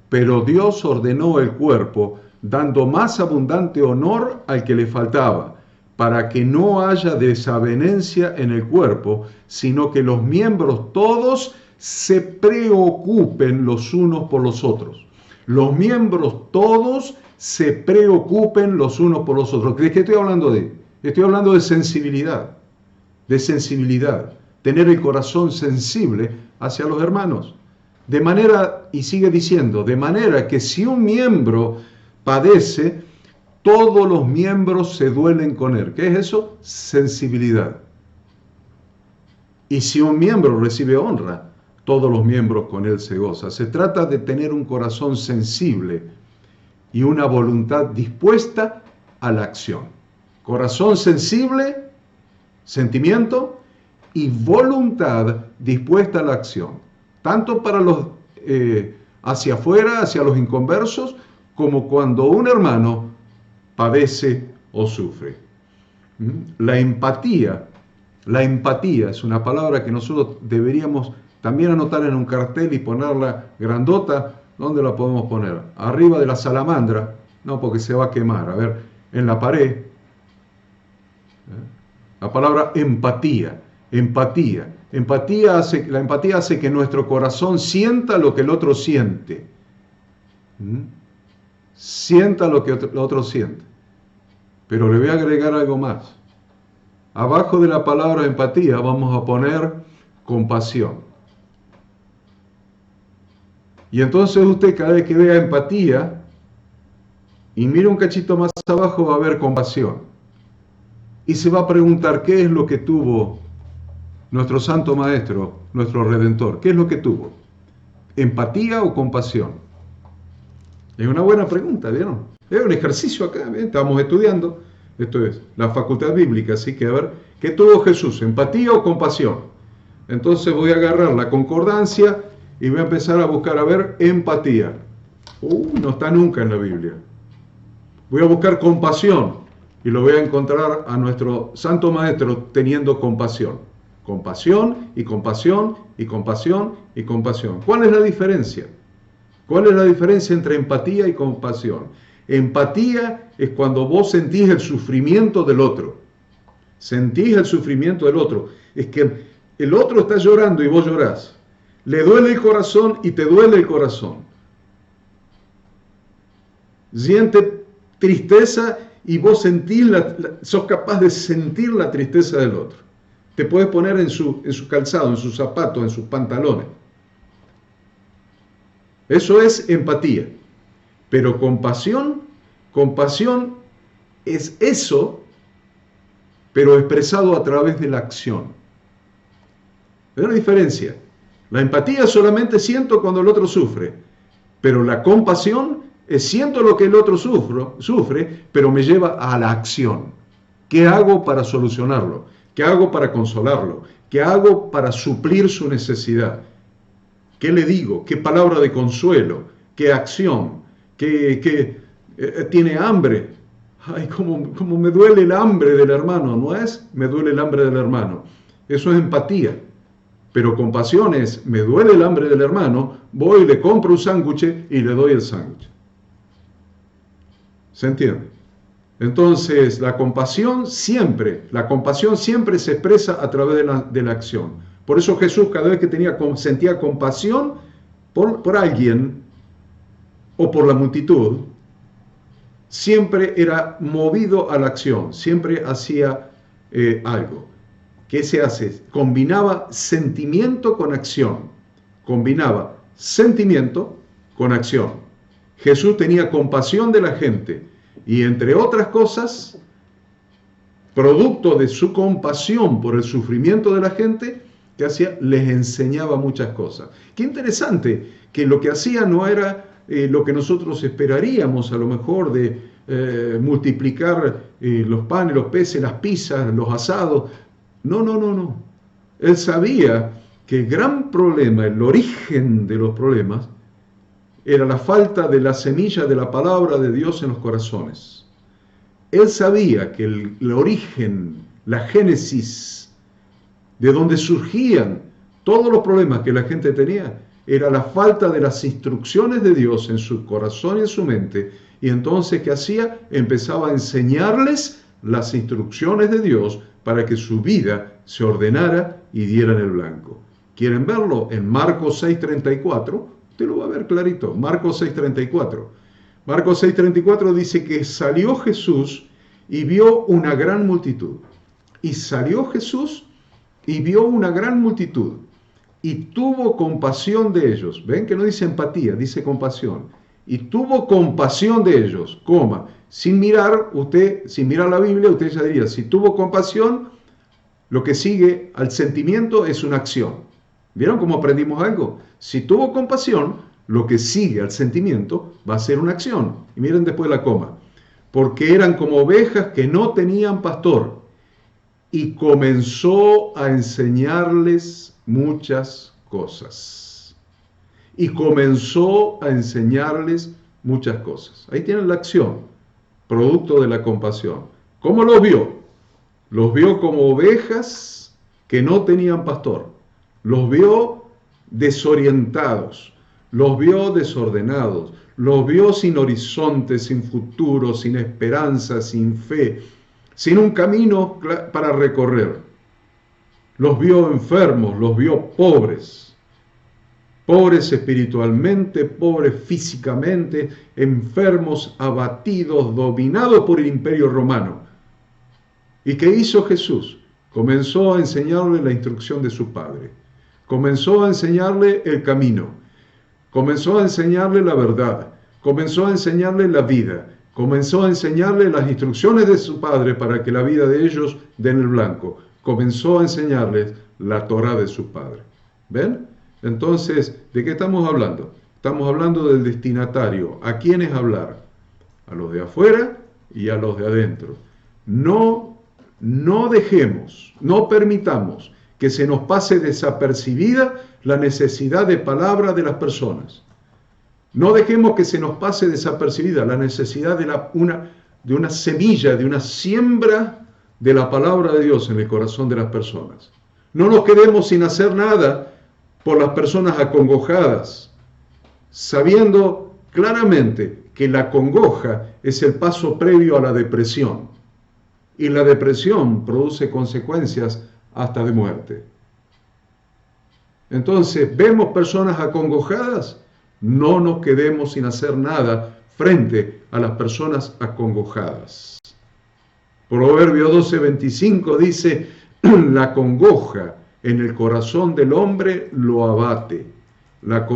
pero Dios ordenó el cuerpo, dando más abundante honor al que le faltaba, para que no haya desavenencia en el cuerpo, sino que los miembros todos se preocupen los unos por los otros. Los miembros todos se preocupen los unos por los otros. ¿De qué estoy hablando? Estoy hablando de sensibilidad, tener el corazón sensible hacia los hermanos. De manera, y sigue diciendo, de manera que si un miembro padece, todos los miembros se duelen con él. ¿Qué es eso? Sensibilidad. Y si un miembro recibe honra, todos los miembros con él se gozan. Se trata de tener un corazón sensible y una voluntad dispuesta a la acción. Corazón sensible, sentimiento y voluntad dispuesta a la acción. Tanto para los hacia afuera, hacia los inconversos, como cuando un hermano padece o sufre. La empatía es una palabra que nosotros deberíamos también anotar en un cartel y ponerla grandota. ¿Dónde la podemos poner? Arriba de la salamandra, no, porque se va a quemar. A ver, en la pared. La palabra empatía. La empatía hace que nuestro corazón sienta lo que el otro siente. Sienta lo que el otro siente. Pero le voy a agregar algo más. Abajo de la palabra empatía vamos a poner compasión. Y entonces usted cada vez que vea empatía y mira un cachito más abajo va a ver compasión. Y se va a preguntar qué es lo que tuvo nuestro Santo Maestro, nuestro Redentor. ¿Qué es lo que tuvo? ¿Empatía o compasión? Es una buena pregunta, ¿vieron? Es un ejercicio acá, ¿bien? Estamos estudiando. Esto es la facultad bíblica, así que a ver, ¿qué tuvo Jesús? ¿Empatía o compasión? Entonces voy a agarrar la concordancia y voy a empezar a buscar, a ver, empatía. No está nunca en la Biblia. Voy a buscar compasión y lo voy a encontrar a nuestro Santo Maestro teniendo compasión. Compasión y compasión y compasión y compasión. ¿Cuál es la diferencia? ¿Cuál es la diferencia entre empatía y compasión? Empatía es cuando vos sentís el sufrimiento del otro. Sentís el sufrimiento del otro. Es que el otro está llorando y vos llorás. Le duele el corazón y te duele el corazón. Siente tristeza y vos sentís sos capaz de sentir la tristeza del otro. Te puedes poner en su calzado, en sus zapatos, en sus pantalones. Eso es empatía. Pero compasión es eso, pero expresado a través de la acción. ¿Ves la diferencia? La empatía solamente siento cuando el otro sufre, pero la compasión es siento lo que el otro sufre, pero me lleva a la acción. ¿Qué hago para solucionarlo? ¿Qué hago para consolarlo? ¿Qué hago para suplir su necesidad? ¿Qué le digo? ¿Qué palabra de consuelo? ¿Qué acción? ¿Qué tiene hambre? Ay, cómo me duele el hambre del hermano, ¿no es? Me duele el hambre del hermano. Eso es empatía. Pero compasión es, me duele el hambre del hermano, voy y le compro un sándwich y le doy el sándwich. ¿Se entiende? Entonces, la compasión siempre se expresa a través de la acción. Por eso Jesús, cada vez que sentía compasión por alguien o por la multitud, siempre era movido a la acción, siempre hacía algo. ¿Qué se hace? Combinaba sentimiento con acción. Combinaba sentimiento con acción. Jesús tenía compasión de la gente y, entre otras cosas, producto de su compasión por el sufrimiento de la gente, ¿qué hacía? Les enseñaba muchas cosas. Qué interesante que lo que hacía no era lo que nosotros esperaríamos, a lo mejor, de multiplicar los panes, los peces, las pizzas, los asados. No. Él sabía que el gran problema, el origen de los problemas, era la falta de la semilla de la palabra de Dios en los corazones. Él sabía que el origen, la génesis, de donde surgían todos los problemas que la gente tenía, era la falta de las instrucciones de Dios en su corazón y en su mente. Y entonces, ¿qué hacía? Empezaba a enseñarles las instrucciones de Dios para que su vida se ordenara y diera en el blanco. ¿Quieren verlo? En Marcos 6:34, usted lo va a ver clarito. Marcos 6:34. Marcos 6:34 dice que salió Jesús y vio una gran multitud. Y salió Jesús y vio una gran multitud y tuvo compasión de ellos. ¿Ven que no dice empatía, dice compasión? Y tuvo compasión de ellos, sin mirar la Biblia, usted ya diría, si tuvo compasión, lo que sigue al sentimiento es una acción. ¿Vieron cómo aprendimos algo? Si tuvo compasión, lo que sigue al sentimiento va a ser una acción. Y miren después la coma. Porque eran como ovejas que no tenían pastor. Y comenzó a enseñarles muchas cosas. Y comenzó a enseñarles muchas cosas. Ahí tienen la acción, producto de la compasión. ¿Cómo los vio? Los vio como ovejas que no tenían pastor. Los vio desorientados. Los vio desordenados. Los vio sin horizonte, sin futuro, sin esperanza, sin fe, sin un camino para recorrer. Los vio enfermos, los vio pobres espiritualmente, pobres físicamente, enfermos, abatidos, dominados por el imperio romano. ¿Y qué hizo Jesús? Comenzó a enseñarle la instrucción de su Padre. Comenzó a enseñarle el camino. Comenzó a enseñarle la verdad. Comenzó a enseñarle la vida. Comenzó a enseñarle las instrucciones de su Padre para que la vida de ellos dé en el blanco. Comenzó a enseñarles la Torá de su Padre. ¿Ven? Entonces, ¿de qué estamos hablando? Estamos hablando del destinatario. ¿A quiénes hablar? A los de afuera y a los de adentro. No dejemos, no permitamos que se nos pase desapercibida la necesidad de palabra de las personas. No dejemos que se nos pase desapercibida la necesidad de una semilla, de una siembra de la palabra de Dios en el corazón de las personas. No nos quedemos sin hacer nada por las personas acongojadas, sabiendo claramente que la congoja es el paso previo a la depresión. Y la depresión produce consecuencias hasta de muerte. Entonces, vemos personas acongojadas, no nos quedemos sin hacer nada frente a las personas acongojadas. Proverbio 12:25 dice, la congoja en el corazón del hombre lo abate. La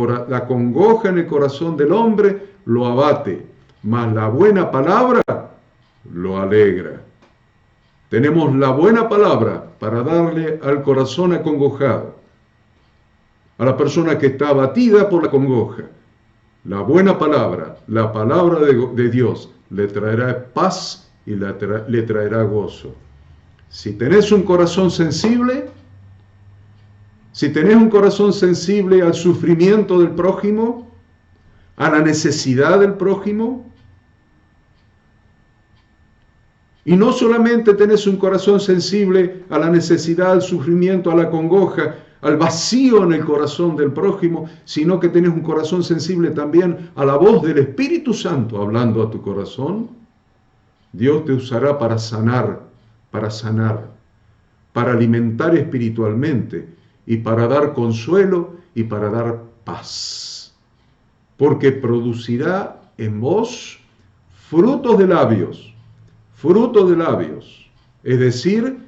congoja en el corazón del hombre lo abate, mas la buena palabra lo alegra. Tenemos la buena palabra para darle al corazón acongojado, a la persona que está abatida por la congoja. La buena palabra, la palabra de Dios, le traerá paz y le traerá gozo. Si tenés un corazón sensible, al sufrimiento del prójimo, a la necesidad del prójimo, y no solamente tenés un corazón sensible a la necesidad, al sufrimiento, a la congoja, al vacío en el corazón del prójimo, sino que tenés un corazón sensible también a la voz del Espíritu Santo hablando a tu corazón, Dios te usará para sanar, para alimentar espiritualmente y para dar consuelo y para dar paz. Porque producirá en vos frutos de labios, es decir,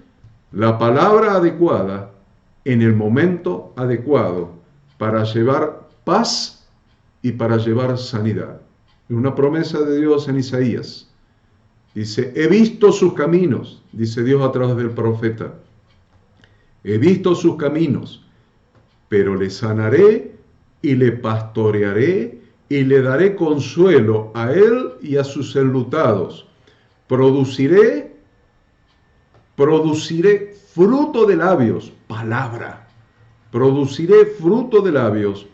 la palabra adecuada en el momento adecuado para llevar paz y para llevar sanidad. Una promesa de Dios en Isaías. Dice, he visto sus caminos, dice Dios a través del profeta. He visto sus caminos, pero le sanaré y le pastorearé y le daré consuelo a él y a sus enlutados. Produciré fruto de labios, palabra. Produciré fruto de labios,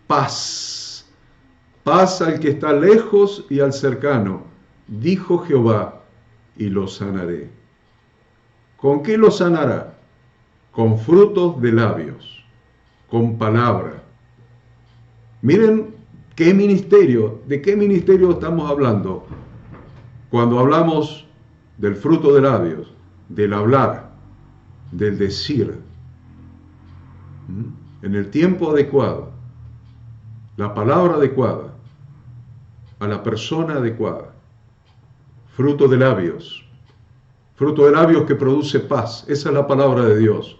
paz. Paz al que está lejos y al cercano, dijo Jehová, y lo sanaré. ¿Con qué lo sanará? Con frutos de labios, con palabra. Miren qué ministerio, de qué ministerio estamos hablando cuando hablamos del fruto de labios, del hablar, del decir, en el tiempo adecuado, la palabra adecuada, a la persona adecuada. Fruto de labios que produce paz. Esa es la palabra de Dios.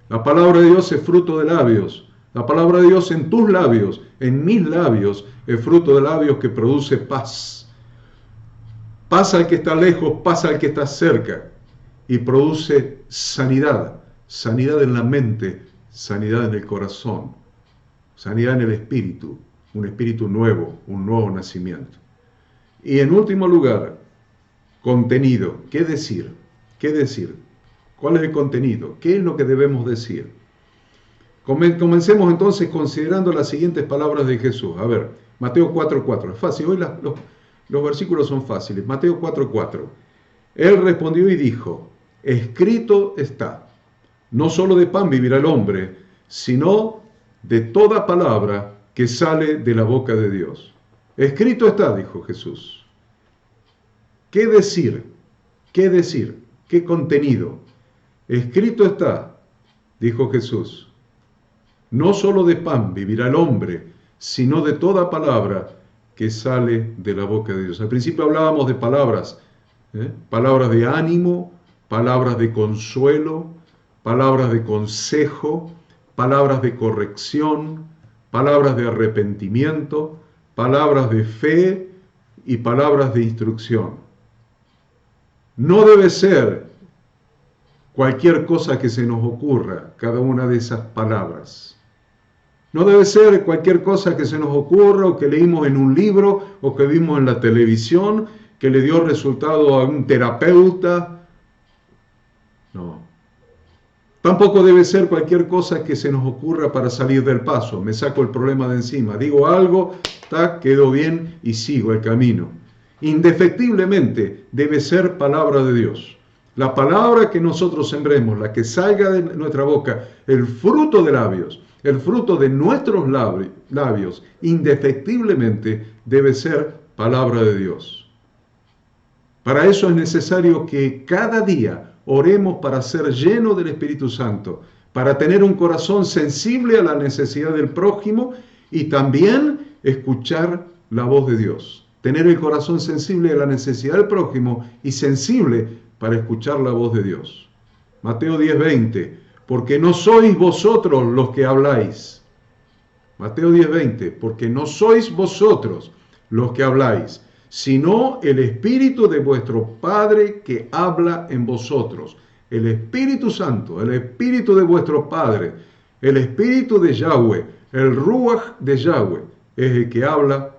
La palabra de Dios es fruto de labios. La palabra de Dios en tus labios, en mis labios, es fruto de labios que produce paz. Paz al que está lejos, paz al que está cerca. Y produce sanidad. Sanidad en la mente, sanidad en el corazón, sanidad en el espíritu. Un espíritu nuevo, un nuevo nacimiento. Y en último lugar, contenido. ¿Qué decir? ¿Qué decir? ¿Cuál es el contenido? ¿Qué es lo que debemos decir? Comencemos entonces considerando las siguientes palabras de Jesús. A ver, Mateo 4:4. Es fácil, hoy los versículos son fáciles. Mateo 4:4. Él respondió y dijo, escrito está, no solo de pan vivirá el hombre, sino de toda palabra que sale de la boca de Dios. Escrito está, dijo Jesús. ¿Qué decir? ¿Qué decir? ¿Qué contenido? Escrito está, dijo Jesús. No solo de pan vivirá el hombre, sino de toda palabra que sale de la boca de Dios. Al principio hablábamos de palabras, palabras de ánimo, palabras de consuelo, palabras de consejo, palabras de corrección, palabras de arrepentimiento, palabras de fe y palabras de instrucción. No debe ser cualquier cosa que se nos ocurra, cada una de esas palabras. No debe ser cualquier cosa que se nos ocurra o que leímos en un libro o que vimos en la televisión, que le dio resultado a un terapeuta. No. Tampoco debe ser cualquier cosa que se nos ocurra para salir del paso. Me saco el problema de encima. Digo algo, quedo bien y sigo el camino. Indefectiblemente debe ser palabra de Dios. La palabra que nosotros sembremos, la que salga de nuestra boca, el fruto de labios, el fruto de nuestros labios, indefectiblemente debe ser palabra de Dios. Para eso es necesario que cada día oremos para ser llenos del Espíritu Santo, para tener un corazón sensible a la necesidad del prójimo y también escuchar la voz de Dios. Tener el corazón sensible a la necesidad del prójimo y sensible para escuchar la voz de Dios. Mateo 10:20, porque no sois vosotros los que habláis. Mateo 10:20, porque no sois vosotros los que habláis, sino el Espíritu de vuestro Padre que habla en vosotros. El Espíritu Santo, el Espíritu de vuestro Padre, el Espíritu de Yahweh, el Ruach de Yahweh, es el que habla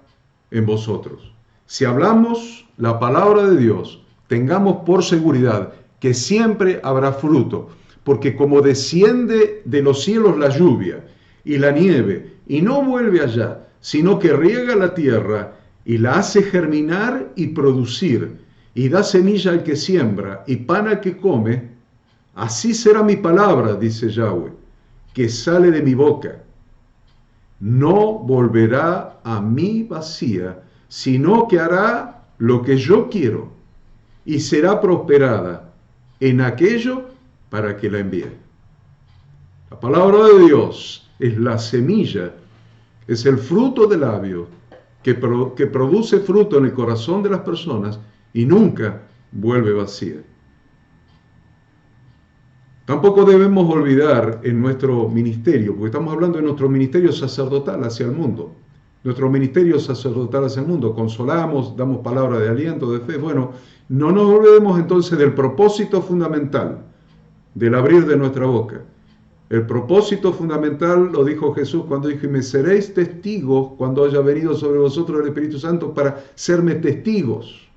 en vosotros. Si hablamos la palabra de Dios, tengamos por seguridad que siempre habrá fruto, porque como desciende de los cielos la lluvia y la nieve, y no vuelve allá, sino que riega la tierra y la hace germinar y producir, y da semilla al que siembra y pan al que come, así será mi palabra, dice Yahweh, que sale de mi boca. No volverá a mí vacía, sino que hará lo que yo quiero, y será prosperada en aquello para que la envíe. La palabra de Dios es la semilla, es el fruto del labio que produce fruto en el corazón de las personas y nunca vuelve vacía. Tampoco debemos olvidar en nuestro ministerio, porque estamos hablando de nuestro ministerio sacerdotal hacia el mundo, Nuestro ministerio sacerdotal hacia el mundo, consolamos, damos palabra de aliento, de fe. Bueno, no nos olvidemos entonces del propósito fundamental del abrir de nuestra boca. El propósito fundamental lo dijo Jesús cuando dijo: y me seréis testigos cuando haya venido sobre vosotros el Espíritu Santo, para serme testigos,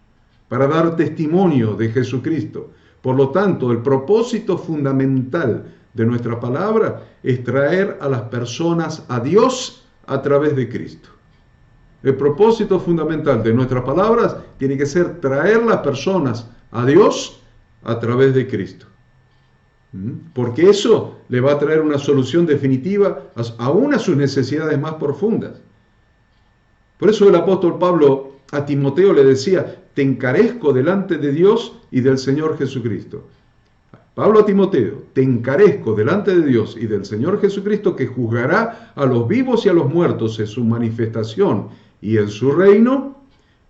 para dar testimonio de Jesucristo. Por lo tanto, el propósito fundamental de nuestra palabra es traer a las personas a Dios a través de Cristo. El propósito fundamental de nuestras palabras tiene que ser traer las personas a Dios a través de Cristo. Porque eso le va a traer una solución definitiva aún a sus necesidades más profundas. Por eso el apóstol Pablo a Timoteo le decía: te encarezco delante de Dios y del Señor Jesucristo. Pablo a Timoteo: te encarezco delante de Dios y del Señor Jesucristo, que juzgará a los vivos y a los muertos en su manifestación y en su reino,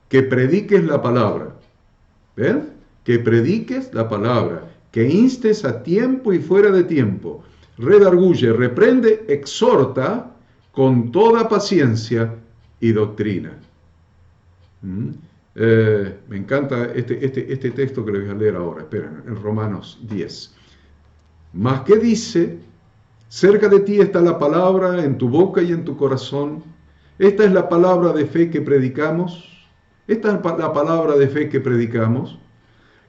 que prediques la palabra. ¿Ven? Que prediques la palabra, que instes a tiempo y fuera de tiempo, redarguye, reprende, exhorta con toda paciencia y doctrina. Me encanta este texto que les voy a leer ahora. Esperen, en Romanos 10. Mas ¿qué dice? Cerca de ti está la palabra, en tu boca y en tu corazón. Esta es la palabra de fe que predicamos. Esta es la palabra de fe que predicamos.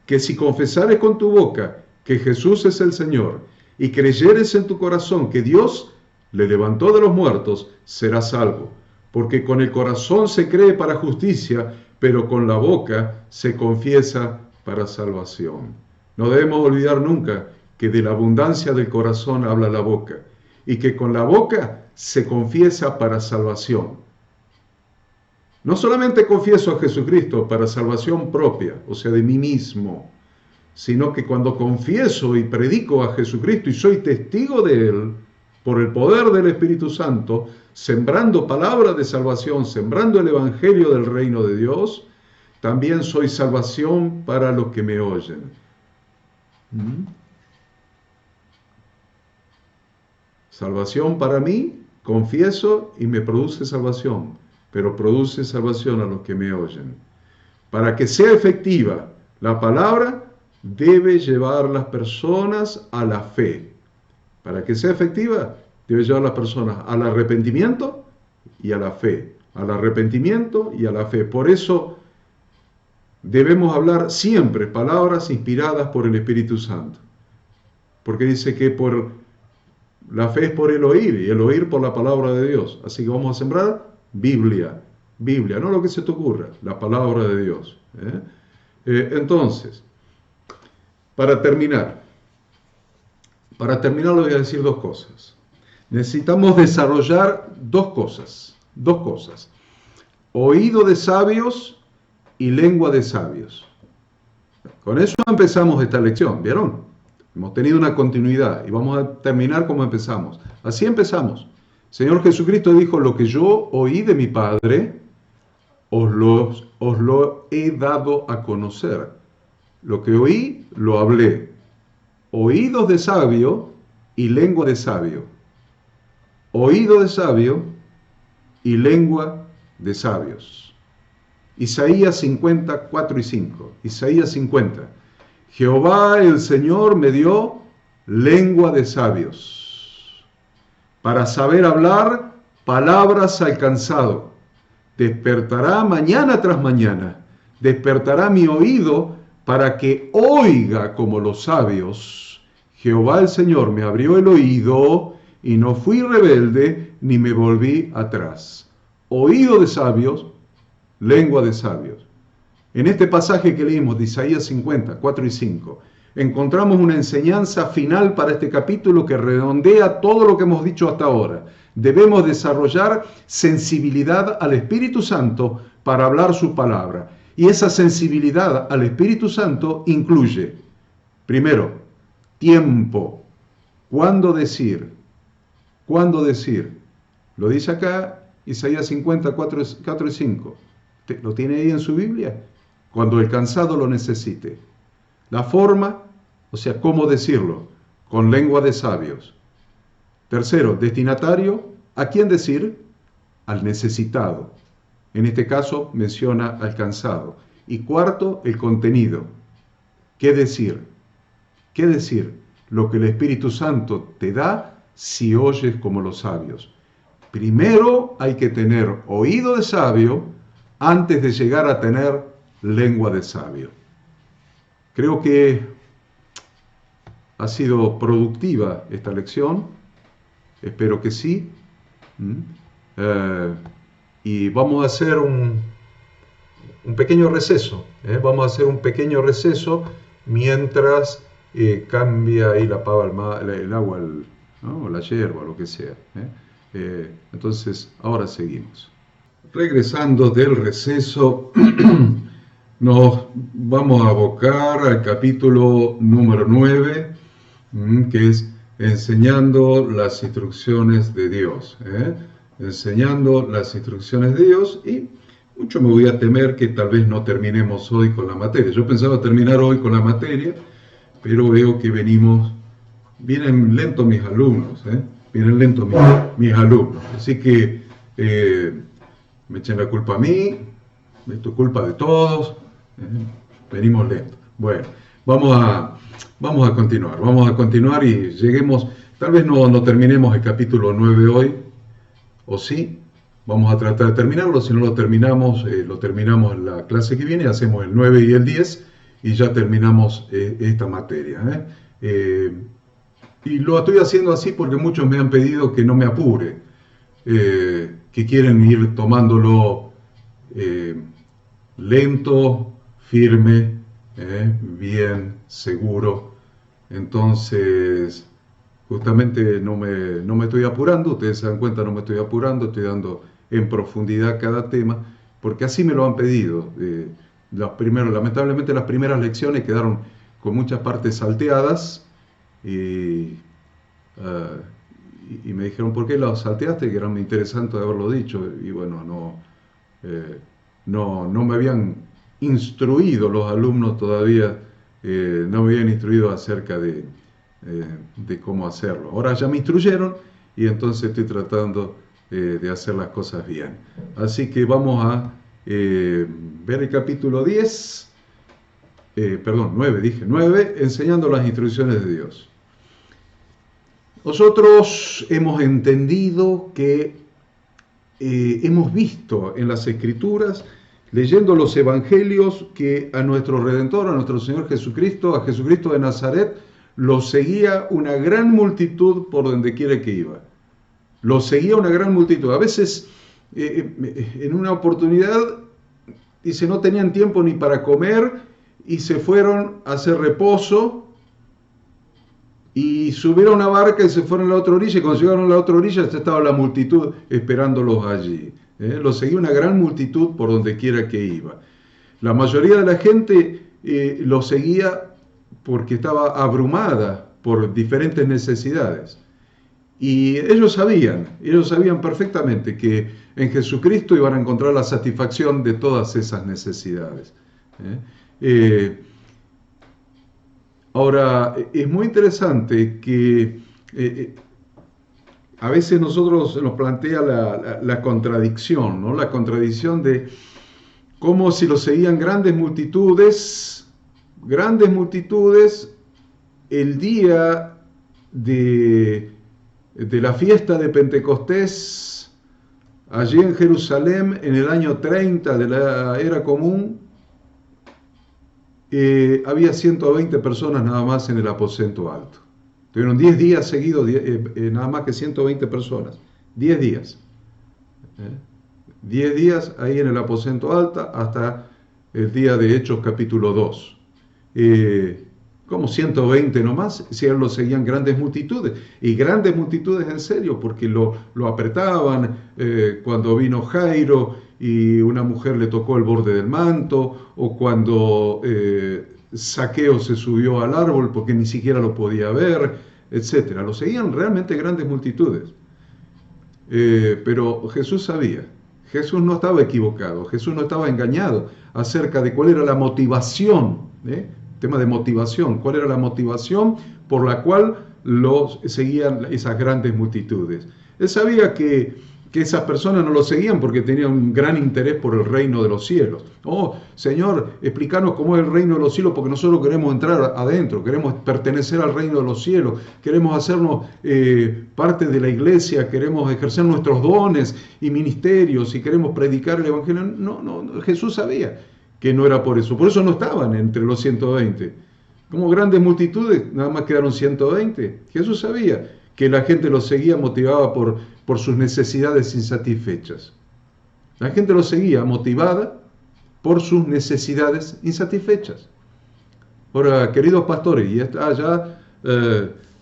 Que si confesares con tu boca que Jesús es el Señor y creyeres en tu corazón que Dios le levantó de los muertos, serás salvo. Porque con el corazón se cree para justicia, pero con la boca se confiesa para salvación. No debemos olvidar nunca que de la abundancia del corazón habla la boca, y que con la boca se confiesa para salvación. No solamente confieso a Jesucristo para salvación propia, o sea, de mí mismo, sino que cuando confieso y predico a Jesucristo y soy testigo de Él, por el poder del Espíritu Santo, sembrando palabra de salvación, sembrando el Evangelio del reino de Dios, también soy salvación para los que me oyen. Salvación para mí, confieso y me produce salvación, pero produce salvación a los que me oyen. Para que sea efectiva la palabra, debe llevar las personas a la fe. Para que sea efectiva, debe llevar a las personas al arrepentimiento y a la fe. Al arrepentimiento y a la fe. Por eso debemos hablar siempre palabras inspiradas por el Espíritu Santo. Porque dice que la fe es por el oír, y el oír por la palabra de Dios. Así que vamos a sembrar Biblia, no lo que se te ocurra, la palabra de Dios. Entonces, para terminar les voy a decir dos cosas. Necesitamos desarrollar dos cosas. Oído de sabios y lengua de sabios. Con eso empezamos esta lección, ¿vieron? Hemos tenido una continuidad y vamos a terminar como empezamos. Así empezamos. Señor Jesucristo dijo: lo que yo oí de mi Padre, os lo he dado a conocer. Lo que oí, lo hablé. Oídos de sabio y lengua de sabio. Oído de sabio y lengua de sabios. Isaías 50, 4 y 5. Isaías 50. Jehová el Señor me dio lengua de sabios, para saber hablar palabras al cansado. Despertará mañana tras mañana, despertará mi oído para que oiga como los sabios. Jehová el Señor me abrió el oído y no fui rebelde ni me volví atrás. Oído de sabios, lengua de sabios. En este pasaje que leímos de Isaías 50, 4 y 5, encontramos una enseñanza final para este capítulo que redondea todo lo que hemos dicho hasta ahora. Debemos desarrollar sensibilidad al Espíritu Santo para hablar su palabra. Y esa sensibilidad al Espíritu Santo incluye, primero, tiempo. ¿Cuándo decir? ¿Cuándo decir? Lo dice acá Isaías 50, 4 y 5. ¿Lo tiene ahí en su Biblia? Cuando el cansado lo necesite. La forma, o sea, ¿cómo decirlo? Con lengua de sabios. Tercero, destinatario, ¿a quién decir? al necesitado. En este caso menciona al cansado. Y cuarto, el contenido. ¿Qué decir? ¿Qué decir? Lo que el Espíritu Santo te da si oyes como los sabios. Primero hay que tener oído de sabio antes de llegar a tener lengua de sabio. Creo que ha sido productiva esta lección. Espero que sí. Y vamos a hacer un pequeño receso. Vamos a hacer un pequeño receso mientras cambia ahí la pava, el agua, ¿no? La hierba, lo que sea. Entonces, ahora seguimos. Regresando del receso, nos vamos a abocar al capítulo número 9, que es enseñando las instrucciones de Dios. Enseñando las instrucciones de Dios, y mucho me voy a temer que tal vez no terminemos hoy con la materia. Yo pensaba terminar hoy con la materia, pero veo que vienen lentos mis alumnos, vienen lentos mis alumnos. Así que me echen la culpa a mí, esto es culpa de todos, venimos lentos. Bueno, vamos a continuar y lleguemos, tal vez no terminemos el capítulo 9 hoy, o sí, vamos a tratar de terminarlo. Si no lo terminamos en la clase que viene, hacemos el 9 y el 10 y ya terminamos esta materia. Y lo estoy haciendo así porque muchos me han pedido que no me apure, que quieren ir tomándolo lento, firme, bien, seguro. Entonces, justamente no me estoy apurando, ustedes se dan cuenta, no me estoy apurando, estoy dando en profundidad cada tema, porque así me lo han pedido. Lamentablemente las primeras lecciones quedaron con muchas partes salteadas y me dijeron, ¿por qué las salteaste? Que era muy interesante haberlo dicho, y bueno, no me habían instruido los alumnos todavía, no me habían instruido acerca de cómo hacerlo. Ahora ya me instruyeron y entonces estoy tratando de hacer las cosas bien. Así que vamos a ver el capítulo 9, enseñando las instrucciones de Dios. Nosotros hemos entendido que hemos visto en las Escrituras, leyendo los Evangelios, que a nuestro Redentor, a nuestro Señor Jesucristo, a Jesucristo de Nazaret, lo seguía una gran multitud por donde quiera que iba. Lo seguía una gran multitud. A veces, en una oportunidad, dice, no tenían tiempo ni para comer y se fueron a hacer reposo y subieron a una barca y se fueron a la otra orilla, y cuando llegaron a la otra orilla ya estaba la multitud esperándolos allí. Lo seguía una gran multitud por donde quiera que iba. La mayoría de la gente lo seguía porque estaba abrumada por diferentes necesidades. Y ellos sabían perfectamente que en Jesucristo iban a encontrar la satisfacción de todas esas necesidades. Ahora, es muy interesante que a veces nosotros nos plantea la contradicción, ¿no? La contradicción de cómo si lo seguían grandes multitudes, el día de la fiesta de Pentecostés, allí en Jerusalén, en el año 30 de la era común, había 120 personas nada más en el aposento alto. Tuvieron 10 días seguidos, nada más que 120 personas. 10 días. 10 días ahí en el aposento alto hasta el día de Hechos capítulo 2. Como 120 nomás, si lo seguían grandes multitudes, y grandes multitudes en serio, porque lo apretaban cuando vino Jairo y una mujer le tocó el borde del manto, o cuando Zaqueo se subió al árbol porque ni siquiera lo podía ver, etc. Lo seguían realmente grandes multitudes. Pero Jesús sabía, Jesús no estaba equivocado, Jesús no estaba engañado acerca de cuál era la motivación, tema de motivación, cuál era la motivación por la cual los seguían esas grandes multitudes. Él sabía que que esas personas no lo seguían porque tenían un gran interés por el reino de los cielos. Oh, Señor, explícanos cómo es el reino de los cielos, porque nosotros queremos entrar adentro, queremos pertenecer al reino de los cielos, queremos hacernos parte de la iglesia, queremos ejercer nuestros dones y ministerios y queremos predicar el evangelio. No, Jesús sabía que no era por eso no estaban entre los 120. Como grandes multitudes, nada más quedaron 120. Jesús sabía que la gente los seguía motivada por sus necesidades insatisfechas. La gente los seguía motivada por sus necesidades insatisfechas. Ahora, queridos pastores, y ya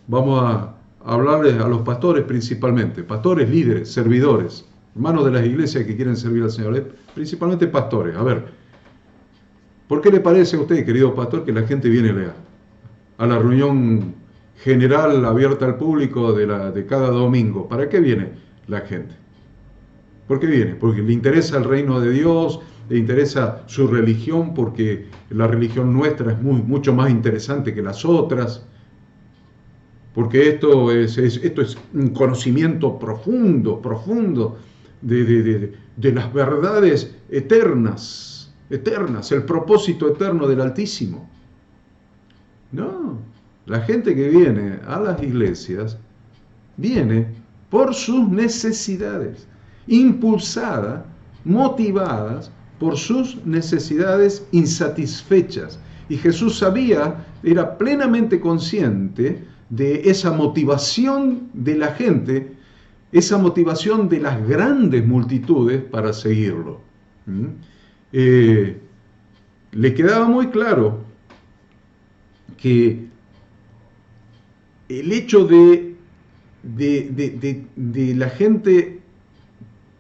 vamos a hablarles a los pastores principalmente, pastores, líderes, servidores, hermanos de las iglesias que quieren servir al Señor, principalmente pastores. A ver, ¿por qué le parece a usted, querido pastor, que la gente viene a la reunión general abierta al público de cada domingo? ¿Para qué viene la gente? ¿Por qué viene? Porque le interesa el reino de Dios, le interesa su religión, porque la religión nuestra es mucho más interesante que las otras, porque esto es un conocimiento profundo de las verdades eternas, el propósito eterno del Altísimo. No, la gente que viene a las iglesias viene por sus necesidades, impulsada, motivadas por sus necesidades insatisfechas. Y Jesús sabía, era plenamente consciente de esa motivación de la gente, esa motivación de las grandes multitudes para seguirlo. Le quedaba muy claro que el hecho de la gente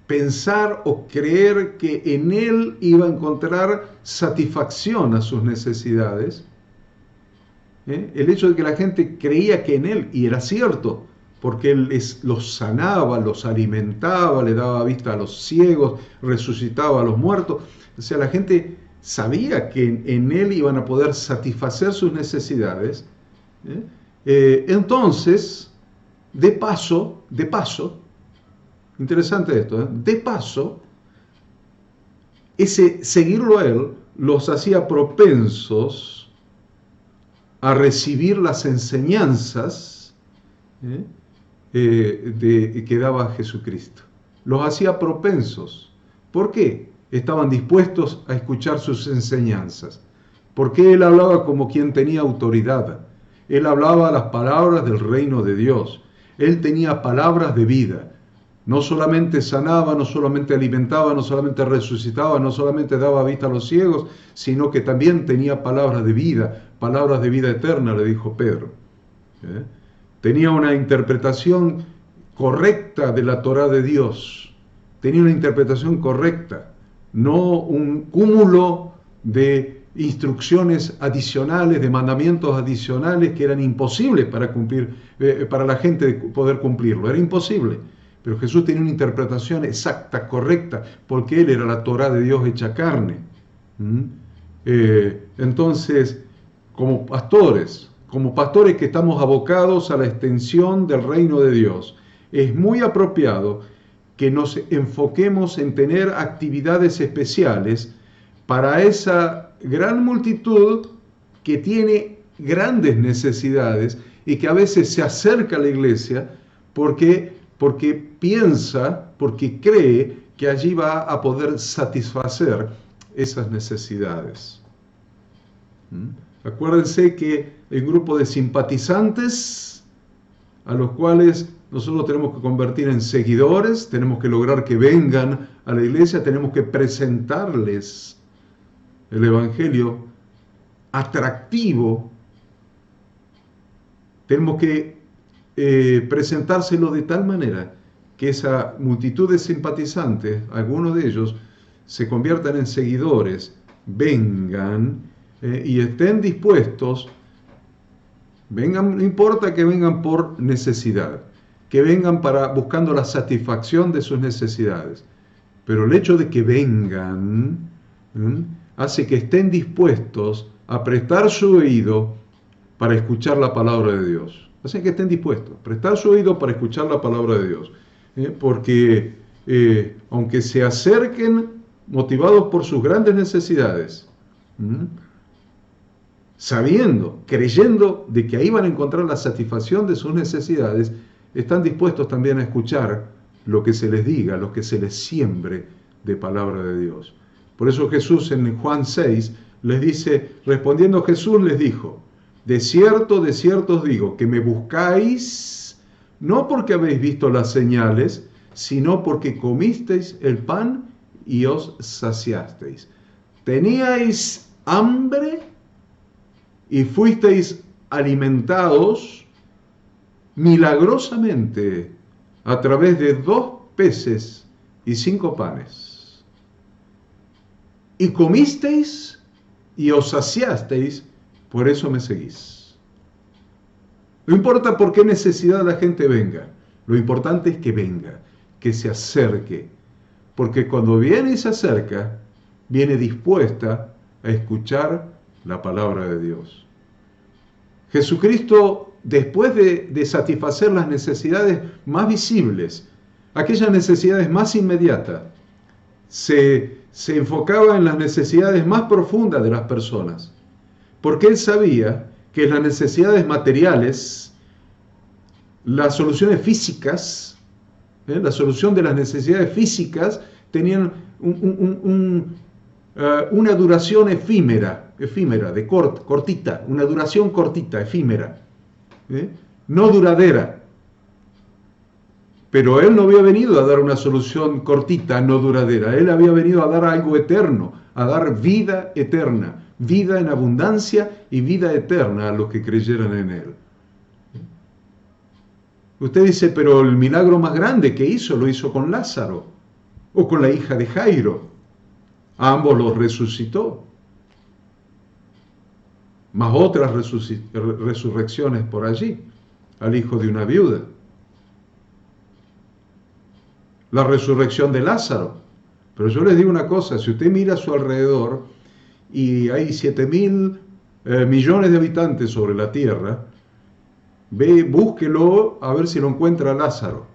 pensar o creer que en él iba a encontrar satisfacción a sus necesidades, el hecho de que la gente creía que en él, y era cierto, porque él los sanaba, los alimentaba, le daba vista a los ciegos, resucitaba a los muertos, o sea, la gente sabía que en él iban a poder satisfacer sus necesidades. Entonces, de paso, interesante esto, de paso, ese seguirlo a él los hacía propensos a recibir las enseñanzas que daba Jesucristo. Los hacía propensos. ¿Por qué? Estaban dispuestos a escuchar sus enseñanzas. Porque él hablaba como quien tenía autoridad. Él hablaba las palabras del reino de Dios. Él tenía palabras de vida. No solamente sanaba, no solamente alimentaba, no solamente resucitaba, no solamente daba vista a los ciegos, sino que también tenía palabras de vida eterna, le dijo Pedro. Tenía una interpretación correcta de la Torá de Dios. Tenía una interpretación correcta. No un cúmulo de instrucciones adicionales, de mandamientos adicionales que eran imposibles para cumplir, para la gente poder cumplirlo. Era imposible. Pero Jesús tenía una interpretación exacta, correcta, porque Él era la Torá de Dios hecha carne. Entonces, como pastores que estamos abocados a la extensión del reino de Dios, es muy apropiado que nos enfoquemos en tener actividades especiales para esa gran multitud que tiene grandes necesidades y que a veces se acerca a la iglesia porque piensa, porque cree que allí va a poder satisfacer esas necesidades. Acuérdense que hay un grupo de simpatizantes a los cuales nosotros tenemos que convertir en seguidores, tenemos que lograr que vengan a la iglesia, tenemos que presentarles el evangelio atractivo, tenemos que presentárselo de tal manera que esa multitud de simpatizantes, algunos de ellos, se conviertan en seguidores, vengan y estén dispuestos, vengan, no importa que vengan por necesidad, que vengan buscando la satisfacción de sus necesidades, pero el hecho de que vengan hace que estén dispuestos a prestar su oído para escuchar la palabra de Dios. Hace que estén dispuestos a prestar su oído para escuchar la palabra de Dios. Porque aunque se acerquen motivados por sus grandes necesidades, sabiendo, creyendo de que ahí van a encontrar la satisfacción de sus necesidades, están dispuestos también a escuchar lo que se les diga, lo que se les siembre de palabra de Dios. Por eso Jesús en Juan 6 les dice, respondiendo Jesús les dijo, de cierto os digo, que me buscáis, no porque habéis visto las señales, sino porque comisteis el pan y os saciasteis. Teníais hambre y fuisteis alimentados milagrosamente a través de 2 peces y 5 panes. Y comisteis y os saciasteis, por eso me seguís. No importa por qué necesidad la gente venga, lo importante es que venga, que se acerque, porque cuando viene y se acerca, viene dispuesta a escuchar la palabra de Dios. Jesucristo, después de satisfacer las necesidades más visibles, aquellas necesidades más inmediatas, se enfocaba en las necesidades más profundas de las personas, porque Él sabía que las necesidades materiales, las soluciones físicas, la solución de las necesidades físicas tenían una duración efímera, cortita, una duración cortita, efímera, no duradera. Pero Él no había venido a dar una solución cortita, no duradera. Él había venido a dar algo eterno, a dar vida eterna, vida en abundancia y vida eterna a los que creyeran en Él. Usted dice, pero el milagro más grande que hizo, lo hizo con Lázaro o con la hija de Jairo. A ambos los resucitó. Más otras resurrecciones por allí, al hijo de una viuda. La resurrección de Lázaro. Pero yo les digo una cosa, si usted mira a su alrededor y hay 7.000 millones de habitantes sobre la tierra, búsquelo a ver si lo encuentra Lázaro.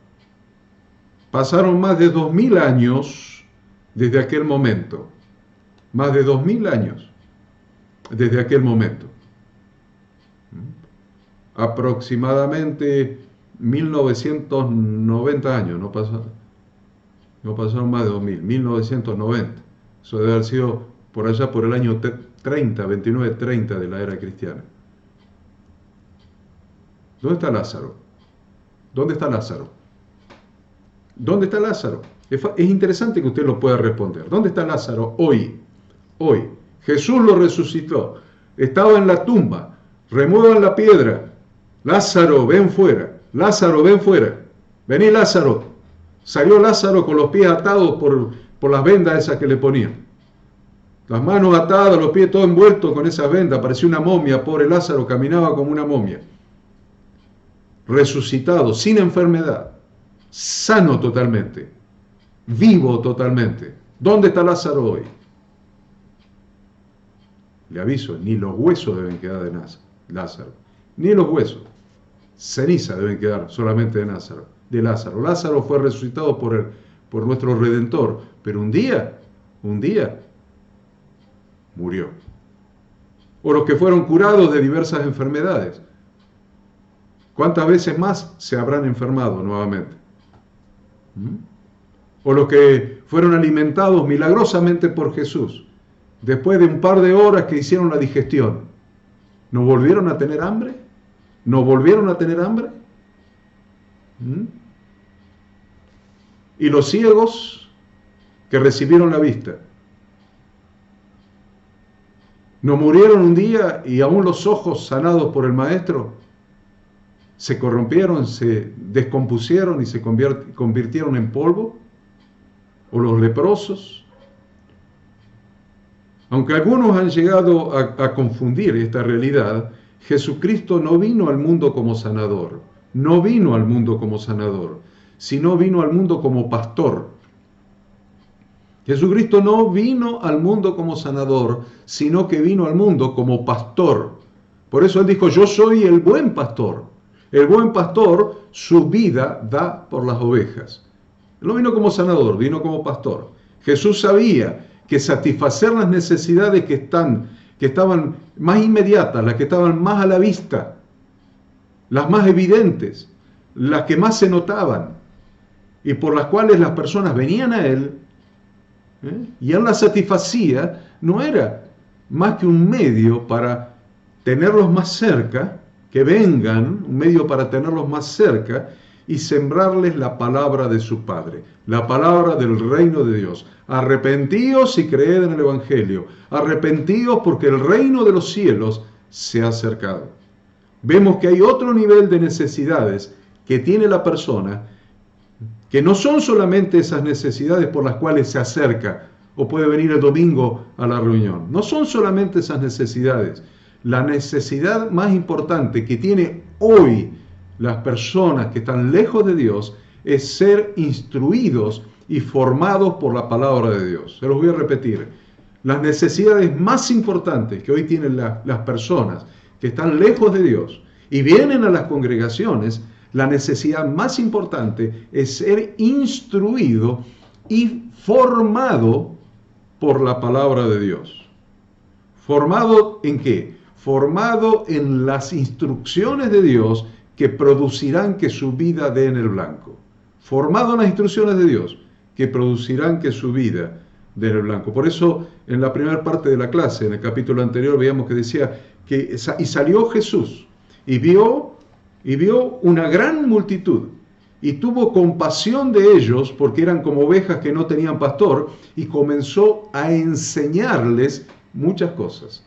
Pasaron más de 2.000 años desde aquel momento. Más de 2.000 años desde aquel momento. Aproximadamente 1990 años, no pasaron más de 2.000, 1990. Eso debe haber sido por allá por el año 29-30 de la era cristiana. ¿Dónde está Lázaro? ¿Dónde está Lázaro? ¿Dónde está Lázaro? Es interesante que usted lo pueda responder. ¿Dónde está Lázaro hoy? Hoy. Jesús lo resucitó. Estaba en la tumba. Remuevan la piedra. Lázaro, ven fuera. Lázaro, ven fuera. Vení, Lázaro. Salió Lázaro con los pies atados por las vendas esas que le ponían. Las manos atadas, los pies todo envueltos con esas vendas. Parecía una momia. Pobre Lázaro, caminaba como una momia. Resucitado, sin enfermedad. Sano totalmente. Vivo totalmente. ¿Dónde está Lázaro hoy? Le aviso, ni los huesos deben quedar de Lázaro. Ni los huesos. Ceniza deben quedar solamente de Lázaro. Lázaro fue resucitado por nuestro Redentor, pero un día, murió. O los que fueron curados de diversas enfermedades. ¿Cuántas veces más se habrán enfermado nuevamente? O los que fueron alimentados milagrosamente por Jesús, después de un par de horas que hicieron la digestión, ¿no volvieron a tener hambre? ¿No volvieron a tener hambre? Y los ciegos que recibieron la vista, ¿no murieron un día y aún los ojos sanados por el Maestro se corrompieron, se descompusieron y se convirtieron en polvo? ¿O los leprosos? Aunque algunos han llegado a confundir esta realidad, Jesucristo no vino al mundo como sanador, no vino al mundo como sanador, sino vino al mundo como pastor. Jesucristo no vino al mundo como sanador, sino que vino al mundo como pastor. Por eso Él dijo, yo soy el buen pastor. El buen pastor su vida da por las ovejas. Él no vino como sanador, vino como pastor. Jesús sabía que satisfacer las necesidades que estaban más inmediatas, las que estaban más a la vista, las más evidentes, las que más se notaban y por las cuales las personas venían a Él, y Él las satisfacía, no era más que un medio para tenerlos más cerca, que vengan, un medio para tenerlos más cerca y sembrarles la palabra de su Padre, la palabra del reino de Dios. Arrepentíos y creed en el Evangelio. Arrepentíos porque el reino de los cielos se ha acercado. Vemos que hay otro nivel de necesidades que tiene la persona, que no son solamente esas necesidades por las cuales se acerca o puede venir el domingo a la reunión. No son solamente esas necesidades. La necesidad más importante que tiene hoy las personas que están lejos de Dios es ser instruidos y formados por la palabra de Dios. Se los voy a repetir. Las necesidades más importantes que hoy tienen las personas que están lejos de Dios y vienen a las congregaciones, la necesidad más importante es ser instruido y formado por la palabra de Dios. ¿Formado en qué? Formado en las instrucciones de Dios que producirán que su vida dé en el blanco. Formado en las instrucciones de Dios que producirán que su vida dé en el blanco. Por eso, en la primera parte de la clase, en el capítulo anterior, veíamos que decía que y salió Jesús y vio una gran multitud y tuvo compasión de ellos porque eran como ovejas que no tenían pastor y comenzó a enseñarles muchas cosas.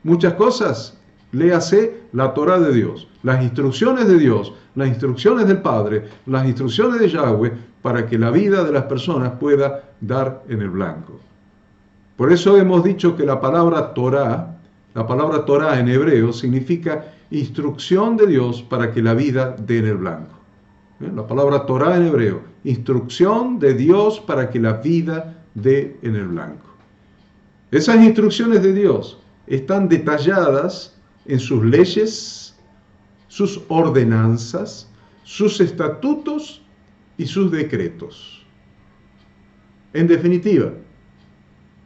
Muchas cosas, léase la Torá de Dios, las instrucciones de Dios, las instrucciones del Padre, las instrucciones de Yahweh, para que la vida de las personas pueda dar en el blanco. Por eso hemos dicho que la palabra Torá en hebreo significa instrucción de Dios para que la vida dé en el blanco. La palabra Torá en hebreo, instrucción de Dios para que la vida dé en el blanco. Esas instrucciones de Dios están detalladas en sus leyes, sus ordenanzas, sus estatutos y sus decretos. En definitiva,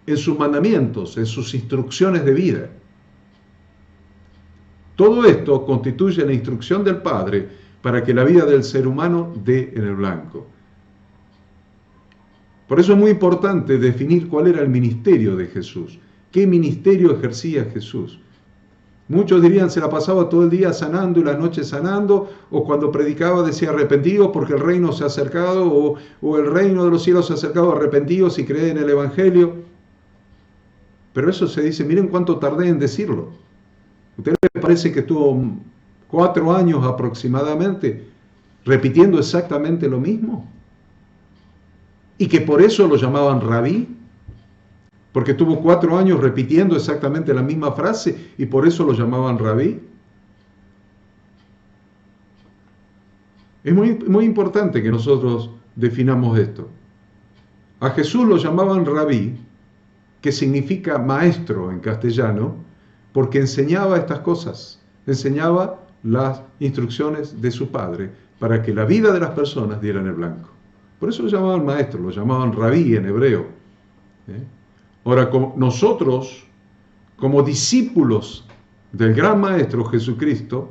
en sus mandamientos, en sus instrucciones de vida. Todo esto constituye la instrucción del Padre para que la vida del ser humano dé en el blanco. Por eso es muy importante definir cuál era el ministerio de Jesús. ¿Qué ministerio ejercía Jesús? Muchos dirían, se la pasaba todo el día sanando y la noche sanando, o cuando predicaba decía arrepentidos porque el reino se ha acercado, o el reino de los cielos se ha acercado, arrepentidos y creen en el Evangelio. Pero eso se dice, miren cuánto tardé en decirlo. ¿A ustedes les parece que estuvo 4 años aproximadamente repitiendo exactamente lo mismo? Y que por eso lo llamaban rabí, porque tuvo 4 años repitiendo exactamente la misma frase y por eso lo llamaban rabí. Es muy importante que nosotros definamos esto. A Jesús lo llamaban rabí, que significa maestro en castellano, porque enseñaba estas cosas, enseñaba las instrucciones de su Padre para que la vida de las personas diera en el blanco. Por eso lo llamaban maestro, lo llamaban rabí en hebreo. Ahora, nosotros, como discípulos del gran Maestro Jesucristo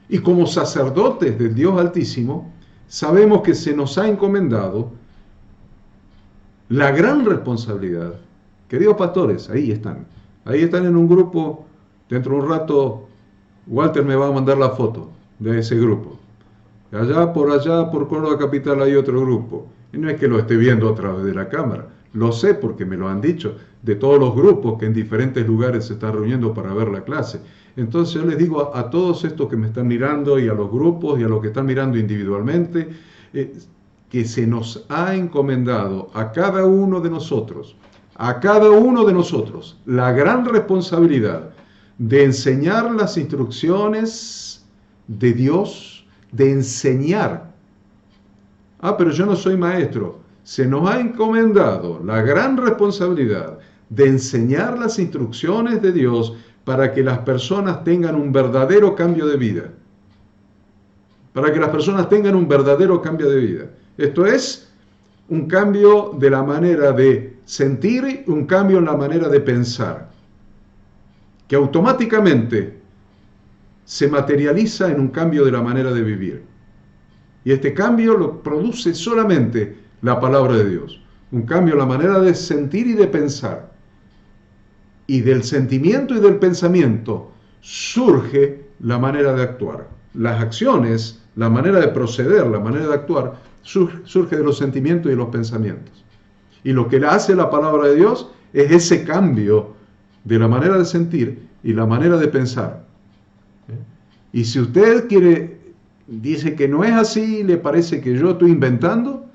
y como sacerdotes del Dios Altísimo, sabemos que se nos ha encomendado la gran responsabilidad. Queridos pastores, ahí están en un grupo. Dentro de un rato Walter me va a mandar la foto de ese grupo. Allá por Córdoba Capital hay otro grupo. Y no es que lo esté viendo a través de la cámara. Lo sé porque me lo han dicho, de todos los grupos que en diferentes lugares se están reuniendo para ver la clase. Entonces yo les digo a todos estos que me están mirando y a los grupos y a los que están mirando individualmente, que se nos ha encomendado a cada uno de nosotros, la gran responsabilidad de enseñar las instrucciones de Dios, de enseñar. Pero yo no soy maestro. Se nos ha encomendado la gran responsabilidad de enseñar las instrucciones de Dios para que las personas tengan un verdadero cambio de vida. Para que las personas tengan un verdadero cambio de vida. Esto es, un cambio de la manera de sentir, un cambio en la manera de pensar, que automáticamente se materializa en un cambio de la manera de vivir. Y este cambio lo produce solamente la palabra de Dios. Un cambio en la manera de sentir y de pensar. Y del sentimiento y del pensamiento surge la manera de actuar. Las acciones, la manera de proceder, la manera de actuar, surge de los sentimientos y de los pensamientos. Y lo que hace la palabra de Dios es ese cambio de la manera de sentir y la manera de pensar. Y si usted dice que no es así, le parece que yo estoy inventando,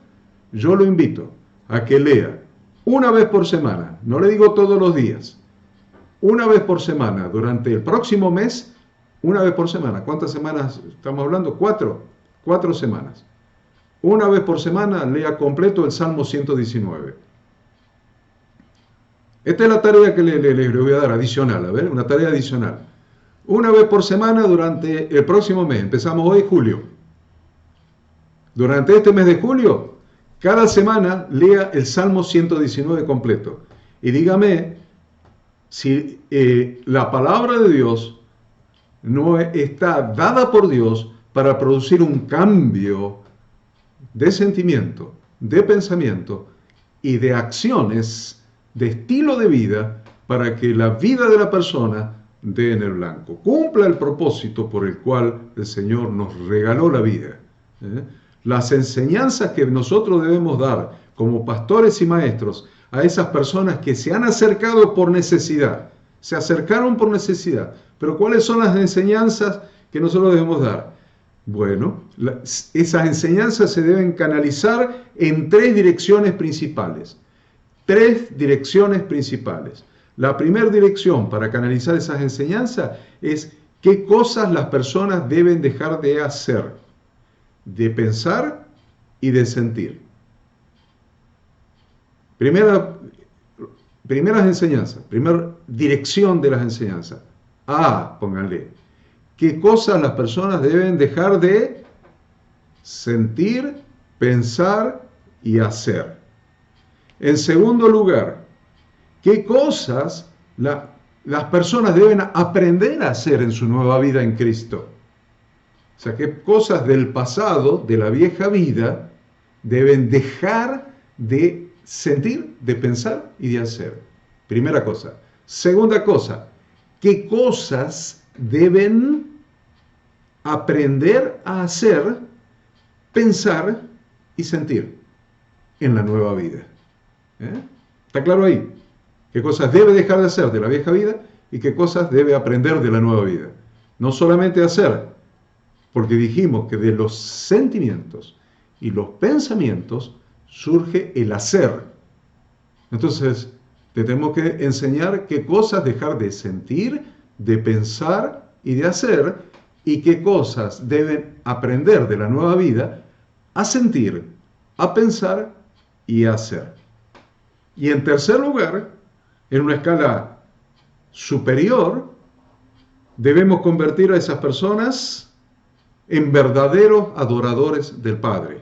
yo lo invito a que lea una vez por semana, no le digo todos los días, una vez por semana, durante el próximo mes, una vez por semana. ¿Cuántas semanas estamos hablando? 4 semanas. Una vez por semana lea completo el Salmo 119. Esta es la tarea que le voy a dar adicional, a ver, una tarea adicional. Una vez por semana durante el próximo mes. Empezamos hoy, julio. Durante este mes de julio, cada semana lea el Salmo 119 completo. Y dígame si la palabra de Dios no está dada por Dios para producir un cambio de sentimiento, de pensamiento y de acciones, de estilo de vida, para que la vida de la persona dé en el blanco, cumpla el propósito por el cual el Señor nos regaló la vida. Las enseñanzas que nosotros debemos dar como pastores y maestros a esas personas que se han acercado por necesidad, se acercaron por necesidad, pero ¿cuáles son las enseñanzas que nosotros debemos dar? Bueno, esas enseñanzas se deben canalizar en 3 direcciones principales. 3 direcciones principales. La primera dirección para canalizar esas enseñanzas es qué cosas las personas deben dejar de hacer, de pensar y de sentir. Primeras enseñanzas, primera dirección de las enseñanzas. Pónganle, qué cosas las personas deben dejar de sentir, pensar y hacer. En segundo lugar, qué cosas las personas deben aprender a hacer en su nueva vida en Cristo. O sea, qué cosas del pasado, de la vieja vida, deben dejar de sentir, de pensar y de hacer. Primera cosa. Segunda cosa, qué cosas deben aprender a hacer, pensar y sentir en la nueva vida. ¿Está claro ahí? ¿Qué cosas debe dejar de hacer de la vieja vida y qué cosas debe aprender de la nueva vida? No solamente hacer, porque dijimos que de los sentimientos y los pensamientos surge el hacer. Entonces, te tenemos que enseñar qué cosas dejar de sentir, de pensar y de hacer, y qué cosas deben aprender de la nueva vida a sentir, a pensar y a hacer. Y en tercer lugar, en una escala superior, debemos convertir a esas personas en verdaderos adoradores del Padre.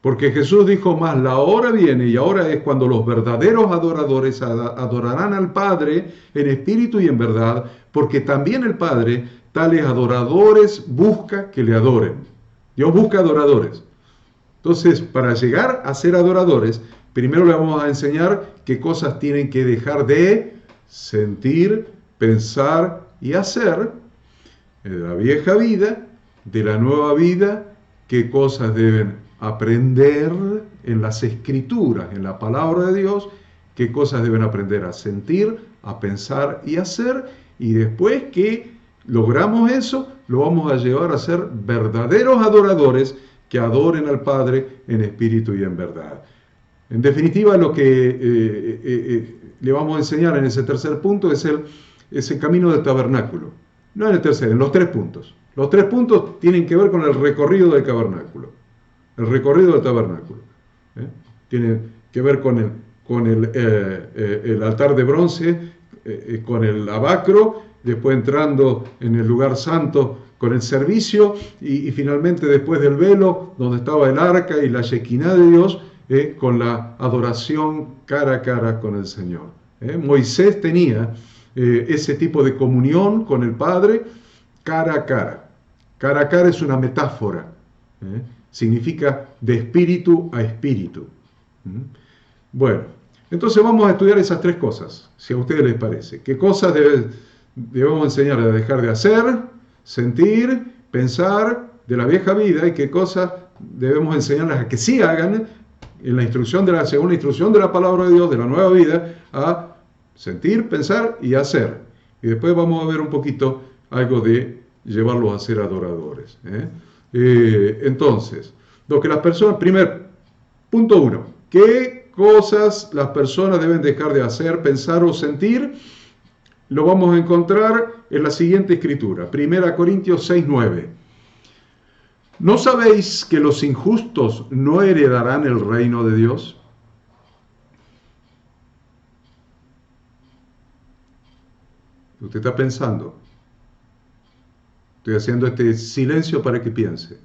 Porque Jesús dijo más, la hora viene y ahora es cuando los verdaderos adoradores adorarán al Padre en espíritu y en verdad, porque también el Padre, tales adoradores, busca que le adoren. Dios busca adoradores. Entonces, para llegar a ser adoradores, primero le vamos a enseñar qué cosas tienen que dejar de sentir, pensar y hacer de la vieja vida, de la nueva vida, qué cosas deben aprender en las Escrituras, en la palabra de Dios, qué cosas deben aprender a sentir, a pensar y hacer, y después que logramos eso, lo vamos a llevar a ser verdaderos adoradores que adoren al Padre en espíritu y en verdad. En definitiva, lo que le vamos a enseñar en ese tercer punto es el camino del tabernáculo. No en el tercero, en los 3 puntos. Los 3 puntos tienen que ver con el recorrido del tabernáculo. El recorrido del tabernáculo. Tiene que ver con el altar de bronce, con el lavacro, después entrando en el lugar santo con el servicio y finalmente después del velo, donde estaba el arca y la Shekinah de Dios, con la adoración cara a cara con el Señor. Moisés tenía ese tipo de comunión con el Padre cara a cara. Cara a cara es una metáfora, significa de espíritu a espíritu. Bueno, entonces vamos a estudiar esas tres cosas, si a ustedes les parece. ¿Qué cosas debemos enseñar a dejar de hacer, sentir, pensar de la vieja vida y qué cosas debemos enseñarles a que sí hagan en la instrucción según la instrucción de la palabra de Dios, de la nueva vida, a sentir, pensar y hacer? Y después vamos a ver un poquito algo de llevarlos a ser adoradores. Entonces, lo que las personas, punto 1, ¿qué cosas las personas deben dejar de hacer, pensar o sentir? Lo vamos a encontrar en la siguiente escritura, 1 Corintios 6:9. ¿No sabéis que los injustos no heredarán el reino de Dios? Usted está pensando. Estoy haciendo este silencio para que piense.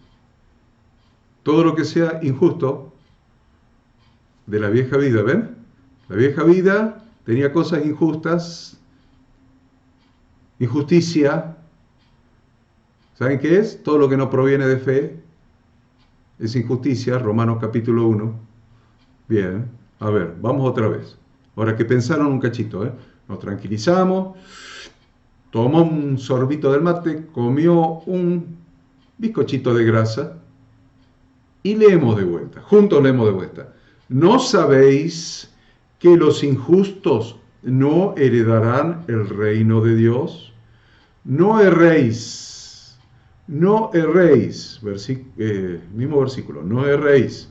Todo lo que sea injusto de la vieja vida, ¿ven? La vieja vida tenía cosas injustas, injusticia. ¿Saben qué es? Todo lo que no proviene de fe es injusticia, Romanos capítulo 1. Bien, a ver, vamos otra vez. Ahora que pensaron un cachito, nos tranquilizamos, tomó un sorbito del mate, comió un bizcochito de grasa y leemos de vuelta, juntos leemos de vuelta. ¿No sabéis que los injustos no heredarán el reino de Dios? No erréis, mismo versículo, no erréis,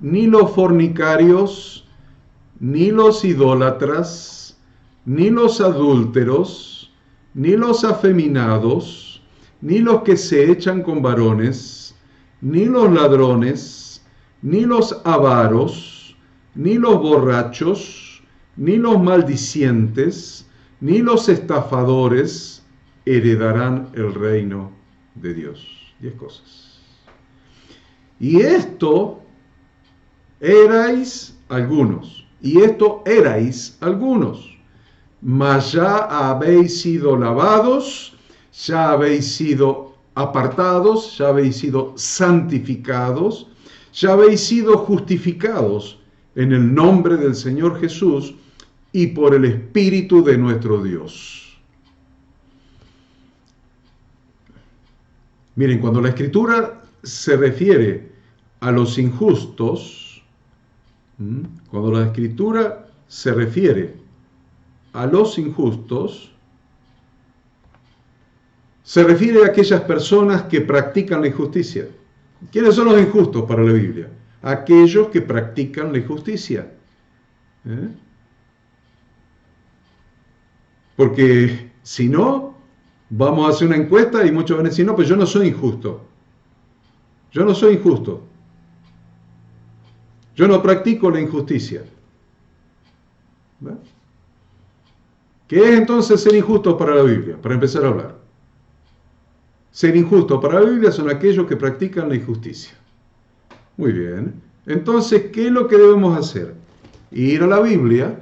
ni los fornicarios, ni los idólatras, ni los adúlteros, ni los afeminados, ni los que se echan con varones, ni los ladrones, ni los avaros, ni los borrachos, ni los maldicientes, ni los estafadores heredarán el reino de Dios. 10 cosas. Y esto erais algunos, mas ya habéis sido lavados, ya habéis sido apartados, ya habéis sido santificados, ya habéis sido justificados en el nombre del Señor Jesús y por el Espíritu de nuestro Dios. Miren, cuando la Escritura se refiere a los injustos, cuando la Escritura se refiere a los injustos, se refiere a aquellas personas que practican la injusticia. ¿Quiénes son los injustos para la Biblia? Aquellos que practican la injusticia. Porque si no, vamos a hacer una encuesta y muchos van a decir, no, pues yo no soy injusto. Yo no soy injusto. Yo no practico la injusticia. ¿Verdad? ¿Qué es entonces ser injusto para la Biblia? Para empezar a hablar. Ser injusto para la Biblia son aquellos que practican la injusticia. Muy bien. Entonces, ¿qué es lo que debemos hacer? Ir a la Biblia.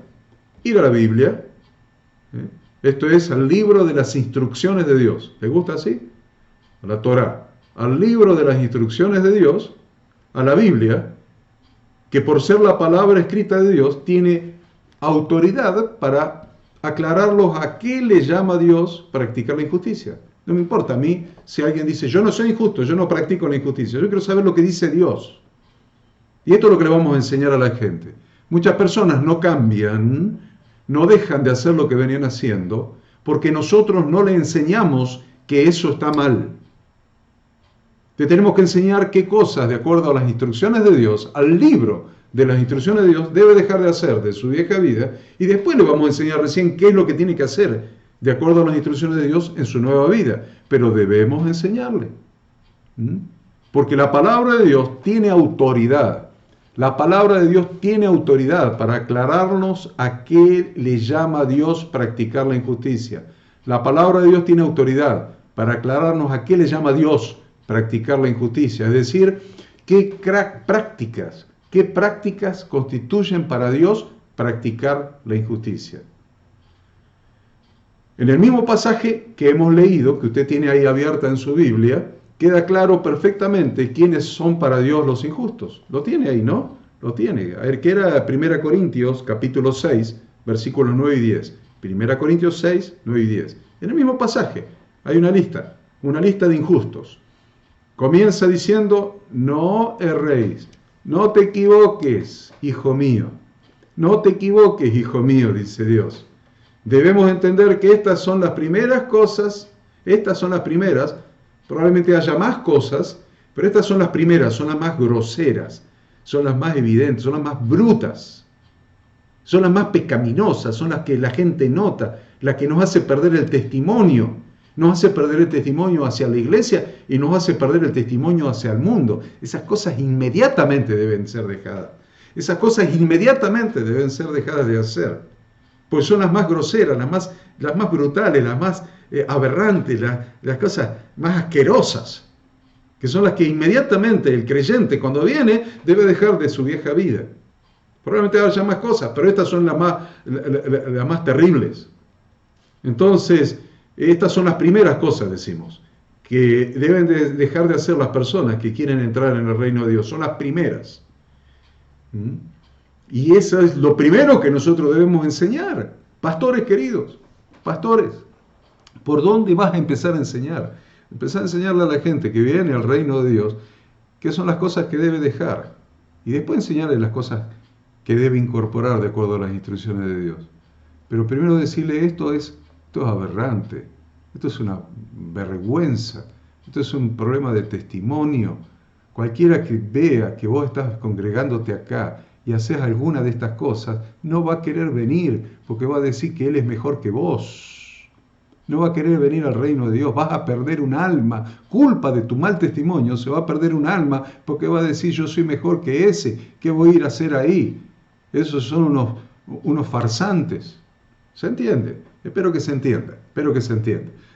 Esto es al libro de las instrucciones de Dios. ¿Les gusta así? A la Torá. Al libro de las instrucciones de Dios, a la Biblia, que por ser la palabra escrita de Dios, tiene autoridad para aclararlos a qué le llama Dios practicar la injusticia. No me importa a mí si alguien dice, yo no soy injusto, yo no practico la injusticia. Yo quiero saber lo que dice Dios. Y esto es lo que le vamos a enseñar a la gente. Muchas personas no cambian, no dejan de hacer lo que venían haciendo, porque nosotros no le enseñamos que eso está mal. Te tenemos que enseñar qué cosas, de acuerdo a las instrucciones de Dios, al libro de las instrucciones de Dios, debe dejar de hacer de su vieja vida, y después le vamos a enseñar recién qué es lo que tiene que hacer, de acuerdo a las instrucciones de Dios, en su nueva vida. Pero debemos enseñarle. Porque la palabra de Dios tiene autoridad. La palabra de Dios tiene autoridad para aclararnos a qué le llama Dios practicar la injusticia. La palabra de Dios tiene autoridad para aclararnos a qué le llama Dios practicar la injusticia. Es decir, qué prácticas, ¿Qué prácticas constituyen para Dios practicar la injusticia? En el mismo pasaje que hemos leído, que usted tiene ahí abierta en su Biblia, queda claro perfectamente quiénes son para Dios los injustos. Lo tiene ahí, ¿no? Lo tiene. A ver, ¿qué era 1 Corintios capítulo 6, versículos 9 y 10? 1 Corintios 6, 9 y 10. En el mismo pasaje hay una lista de injustos. Comienza diciendo, no erréis, no te equivoques, hijo mío. No te equivoques, hijo mío, dice Dios. Debemos entender que estas son las primeras cosas, probablemente haya más cosas, pero estas son las primeras, son las más groseras, son las más evidentes, son las más brutas, son las más pecaminosas, son las que la gente nota, las que nos hace perder el testimonio. Nos hace perder el testimonio hacia la iglesia y nos hace perder el testimonio hacia el mundo. Esas cosas inmediatamente deben ser dejadas. Esas cosas inmediatamente deben ser dejadas de hacer. Pues son las más groseras, las más brutales, las más aberrantes, las cosas más asquerosas. Que son las que inmediatamente el creyente cuando viene debe dejar de su vieja vida. Probablemente haya más cosas, pero estas son las más terribles. Entonces, estas son las primeras cosas, decimos, que deben de dejar de hacer las personas que quieren entrar en el reino de Dios. Son las primeras. Y eso es lo primero que nosotros debemos enseñar. Pastores queridos, pastores, ¿por dónde vas a empezar a enseñar? Empezar a enseñarle a la gente que viene al reino de Dios qué son las cosas que debe dejar. Y después enseñarle las cosas que debe incorporar de acuerdo a las instrucciones de Dios. Pero primero decirle esto es aberrante, esto es una vergüenza, esto es un problema de testimonio. Cualquiera que vea que vos estás congregándote acá y haces alguna de estas cosas, no va a querer venir, porque va a decir que Él es mejor que vos. No va a querer venir al reino de Dios, vas a perder un alma. Culpa de tu mal testimonio, se va a perder un alma, porque va a decir, yo soy mejor que ese, ¿qué voy a ir a hacer ahí? Esos son unos farsantes. ¿Se entiende? Espero que se entienda.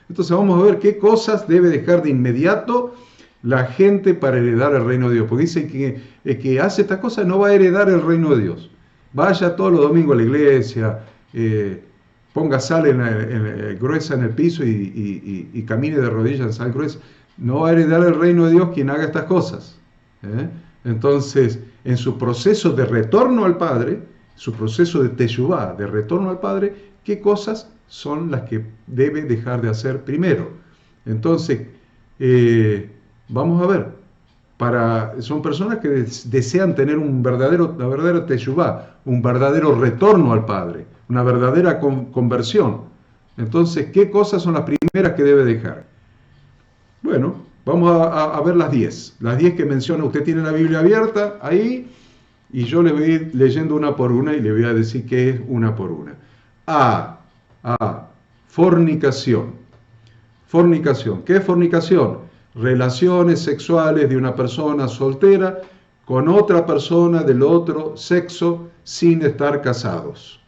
Entonces vamos a ver qué cosas debe dejar de inmediato la gente para heredar el reino de Dios. Porque dice que el que hace estas cosas no va a heredar el reino de Dios. Vaya todos los domingos a la iglesia, ponga sal gruesa en el piso y camine de rodillas en sal gruesa. No va a heredar el reino de Dios quien haga estas cosas. Entonces, en su proceso de retorno al Padre, su proceso de teshuvá, de retorno al Padre, ¿qué cosas son las que debe dejar de hacer primero? Entonces, vamos a ver, son personas que desean tener una verdadera teshuvá, un verdadero retorno al Padre, una verdadera conversión. Entonces, ¿qué cosas son las primeras que debe dejar? Bueno, vamos a ver las 10. Las 10 que menciona, usted tiene la Biblia abierta ahí, y yo le voy a ir leyendo una por una y le voy a decir qué es una por una. Fornicación. Fornicación. ¿Qué es fornicación? Relaciones sexuales de una persona soltera con otra persona del otro sexo sin estar casados.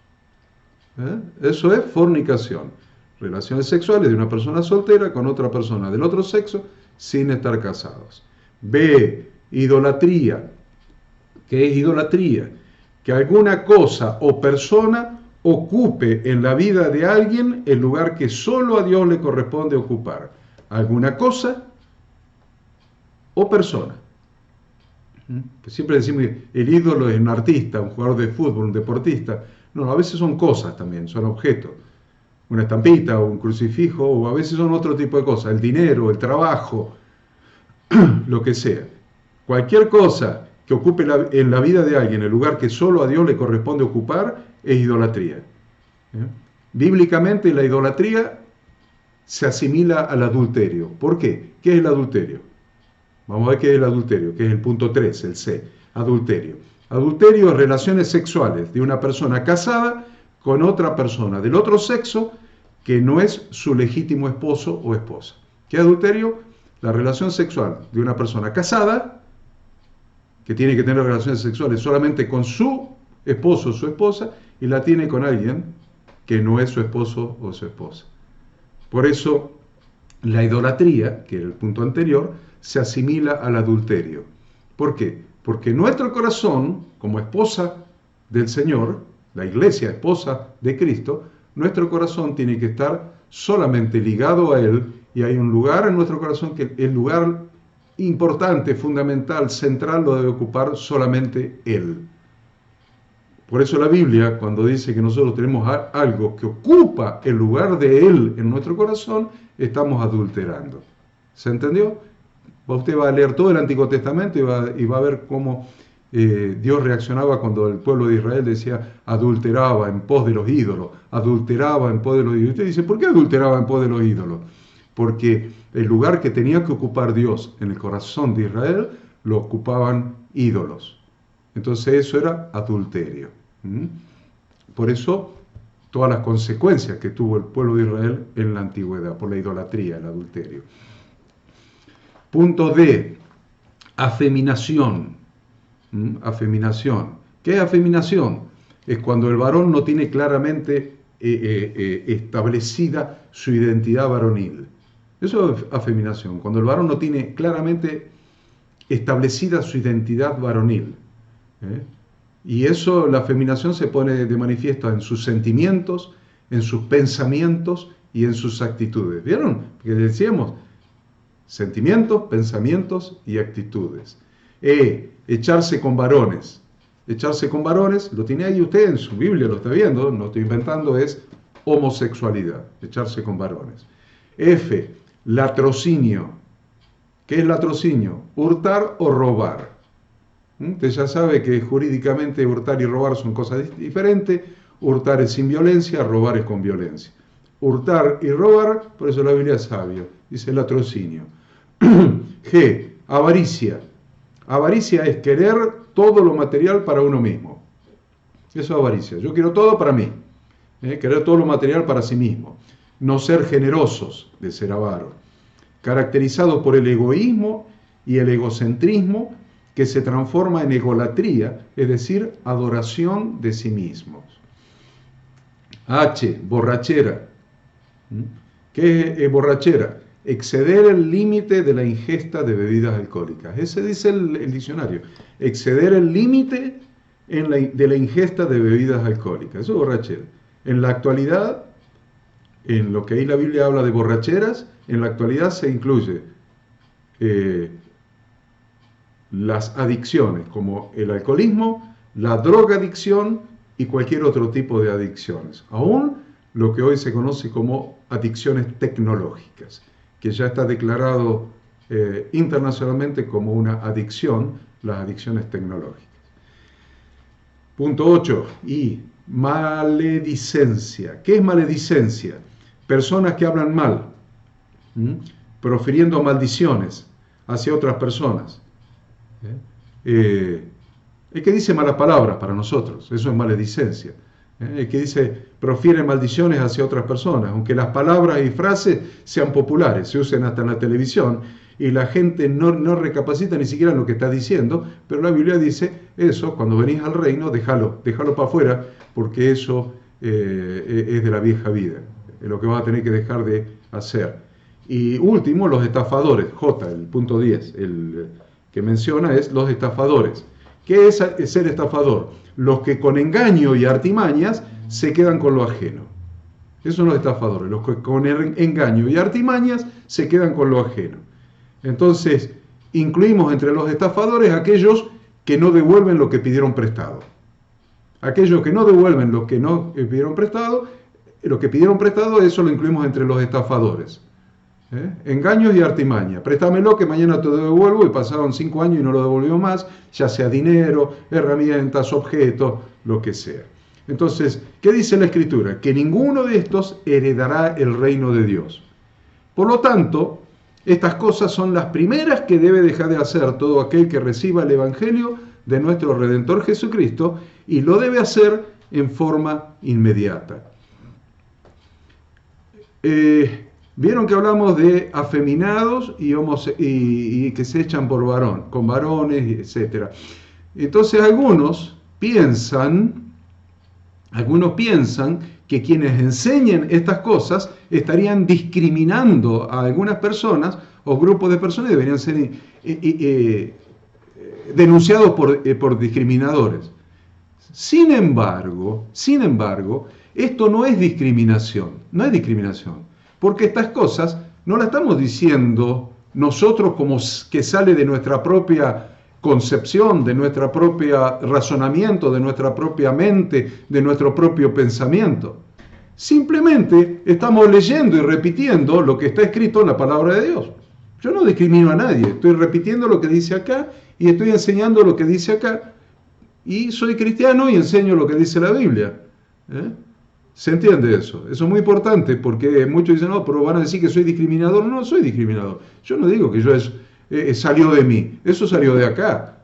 Eso es fornicación. Relaciones sexuales de una persona soltera con otra persona del otro sexo sin estar casados. B. Idolatría. ¿Qué es idolatría? Que alguna cosa o persona ocupe en la vida de alguien el lugar que solo a Dios le corresponde ocupar. Alguna cosa o persona. Siempre decimos el ídolo es un artista, un jugador de fútbol, un deportista. No, a veces son cosas también, son objetos. Una estampita o un crucifijo, o a veces son otro tipo de cosas, el dinero, el trabajo, lo que sea. Cualquier cosa que ocupe en la vida de alguien el lugar que solo a Dios le corresponde ocupar es idolatría. Bíblicamente la idolatría se asimila al adulterio. ¿Por qué? ¿Qué es el adulterio? Vamos a ver qué es el adulterio, que es el punto 3, el C, adulterio. Adulterio es relaciones sexuales de una persona casada con otra persona del otro sexo que no es su legítimo esposo o esposa. ¿Qué es adulterio? La relación sexual de una persona casada que tiene que tener relaciones sexuales solamente con su esposo o su esposa y la tiene con alguien que no es su esposo o su esposa. Por eso la idolatría, que era el punto anterior, se asimila al adulterio. ¿Por qué? Porque nuestro corazón, como esposa del Señor, la iglesia esposa de Cristo, nuestro corazón tiene que estar solamente ligado a Él, y hay un lugar en nuestro corazón que el lugar importante, fundamental, central, lo debe ocupar solamente Él. Por eso la Biblia, cuando dice que nosotros tenemos algo que ocupa el lugar de Él en nuestro corazón, estamos adulterando. ¿Se entendió? Usted va a leer todo el Antiguo Testamento y va a ver cómo Dios reaccionaba cuando el pueblo de Israel decía adulteraba en pos de los ídolos, adulteraba en pos de los ídolos. Y usted dice, ¿por qué adulteraba en pos de los ídolos? Porque el lugar que tenía que ocupar Dios en el corazón de Israel lo ocupaban ídolos. Entonces eso era adulterio. Por eso todas las consecuencias que tuvo el pueblo de Israel en la antigüedad, por la idolatría, el adulterio. Punto D, afeminación. Afeminación. ¿Qué es afeminación? Es cuando el varón no tiene claramente establecida su identidad varonil. Eso es afeminación, cuando el varón no tiene claramente establecida su identidad varonil. Y eso, la afeminación se pone de manifiesto en sus sentimientos, en sus pensamientos y en sus actitudes. ¿Vieron? Porque decíamos, sentimientos, pensamientos y actitudes. Echarse con varones. Echarse con varones, lo tiene ahí usted en su Biblia, lo está viendo, no estoy inventando, es homosexualidad, echarse con varones. F, latrocinio. ¿Qué es latrocinio? Hurtar o robar. Usted ya sabe que jurídicamente hurtar y robar son cosas diferentes. Hurtar es sin violencia, robar es con violencia. Hurtar y robar, por eso la Biblia es sabia, dice latrocinio. G, avaricia. Avaricia es querer todo lo material para uno mismo. Eso es avaricia. Yo quiero todo para mí. Querer todo lo material para sí mismo. No ser generosos, de ser avaro. Caracterizado por el egoísmo y el egocentrismo que se transforma en egolatría, es decir, adoración de sí mismos. H, borrachera. ¿Qué es borrachera? Exceder el límite de la ingesta de bebidas alcohólicas. Ese dice el diccionario. Exceder el límite de la ingesta de bebidas alcohólicas. Eso es borrachera. En la actualidad, en lo que ahí la Biblia habla de borracheras, en la actualidad se incluye las adicciones, como el alcoholismo, la drogadicción y cualquier otro tipo de adicciones. Aún lo que hoy se conoce como adicciones tecnológicas, que ya está declarado internacionalmente como una adicción, las adicciones tecnológicas. Punto 8. Y maledicencia. ¿Qué es maledicencia? Personas que hablan mal, profiriendo maldiciones hacia otras personas. El que dice malas palabras para nosotros, eso es maledicencia. El que profiere maldiciones hacia otras personas, aunque las palabras y frases sean populares, se usen hasta en la televisión, y la gente no recapacita ni siquiera en lo que está diciendo, pero la Biblia dice, eso, cuando venís al reino, déjalo para afuera, porque eso es de la vieja vida, es lo que vas a tener que dejar de hacer. Y último, los estafadores, J, el punto 10, el que menciona es los estafadores. ¿Qué es ser estafador? Los que con engaño y artimañas se quedan con lo ajeno. Esos son los estafadores, los que con engaño y artimañas se quedan con lo ajeno. Entonces, incluimos entre los estafadores aquellos que no devuelven lo que pidieron prestado. Aquellos que no devuelven lo que no pidieron prestado, eso lo incluimos entre los estafadores. Engaños y artimaña. Préstamelo que mañana te devuelvo, y pasaron 5 años y no lo devolvió más, ya sea dinero, herramientas, objetos, lo que sea. Entonces, ¿qué dice la Escritura? Que ninguno de estos heredará el reino de Dios. Por lo tanto, estas cosas son las primeras que debe dejar de hacer todo aquel que reciba el Evangelio de nuestro Redentor Jesucristo, y lo debe hacer en forma inmediata. Vieron que hablamos de afeminados y que se echan con varones, etc. Entonces algunos piensan que quienes enseñen estas cosas estarían discriminando a algunas personas o grupos de personas, y deberían ser denunciados por discriminadores. Sin embargo, esto no es discriminación, porque estas cosas no las estamos diciendo nosotros como que sale de nuestra propia concepción, de nuestra propia razonamiento, de nuestra propia mente, de nuestro propio pensamiento. Simplemente estamos leyendo y repitiendo lo que está escrito en la palabra de Dios. Yo no discrimino a nadie, estoy repitiendo lo que dice acá y estoy enseñando lo que dice acá. Y soy cristiano y enseño lo que dice la Biblia. ¿Se entiende eso? Eso es muy importante porque muchos dicen, no, pero van a decir que soy discriminador. No, soy discriminador. Yo no digo que salió de mí. Eso salió de acá.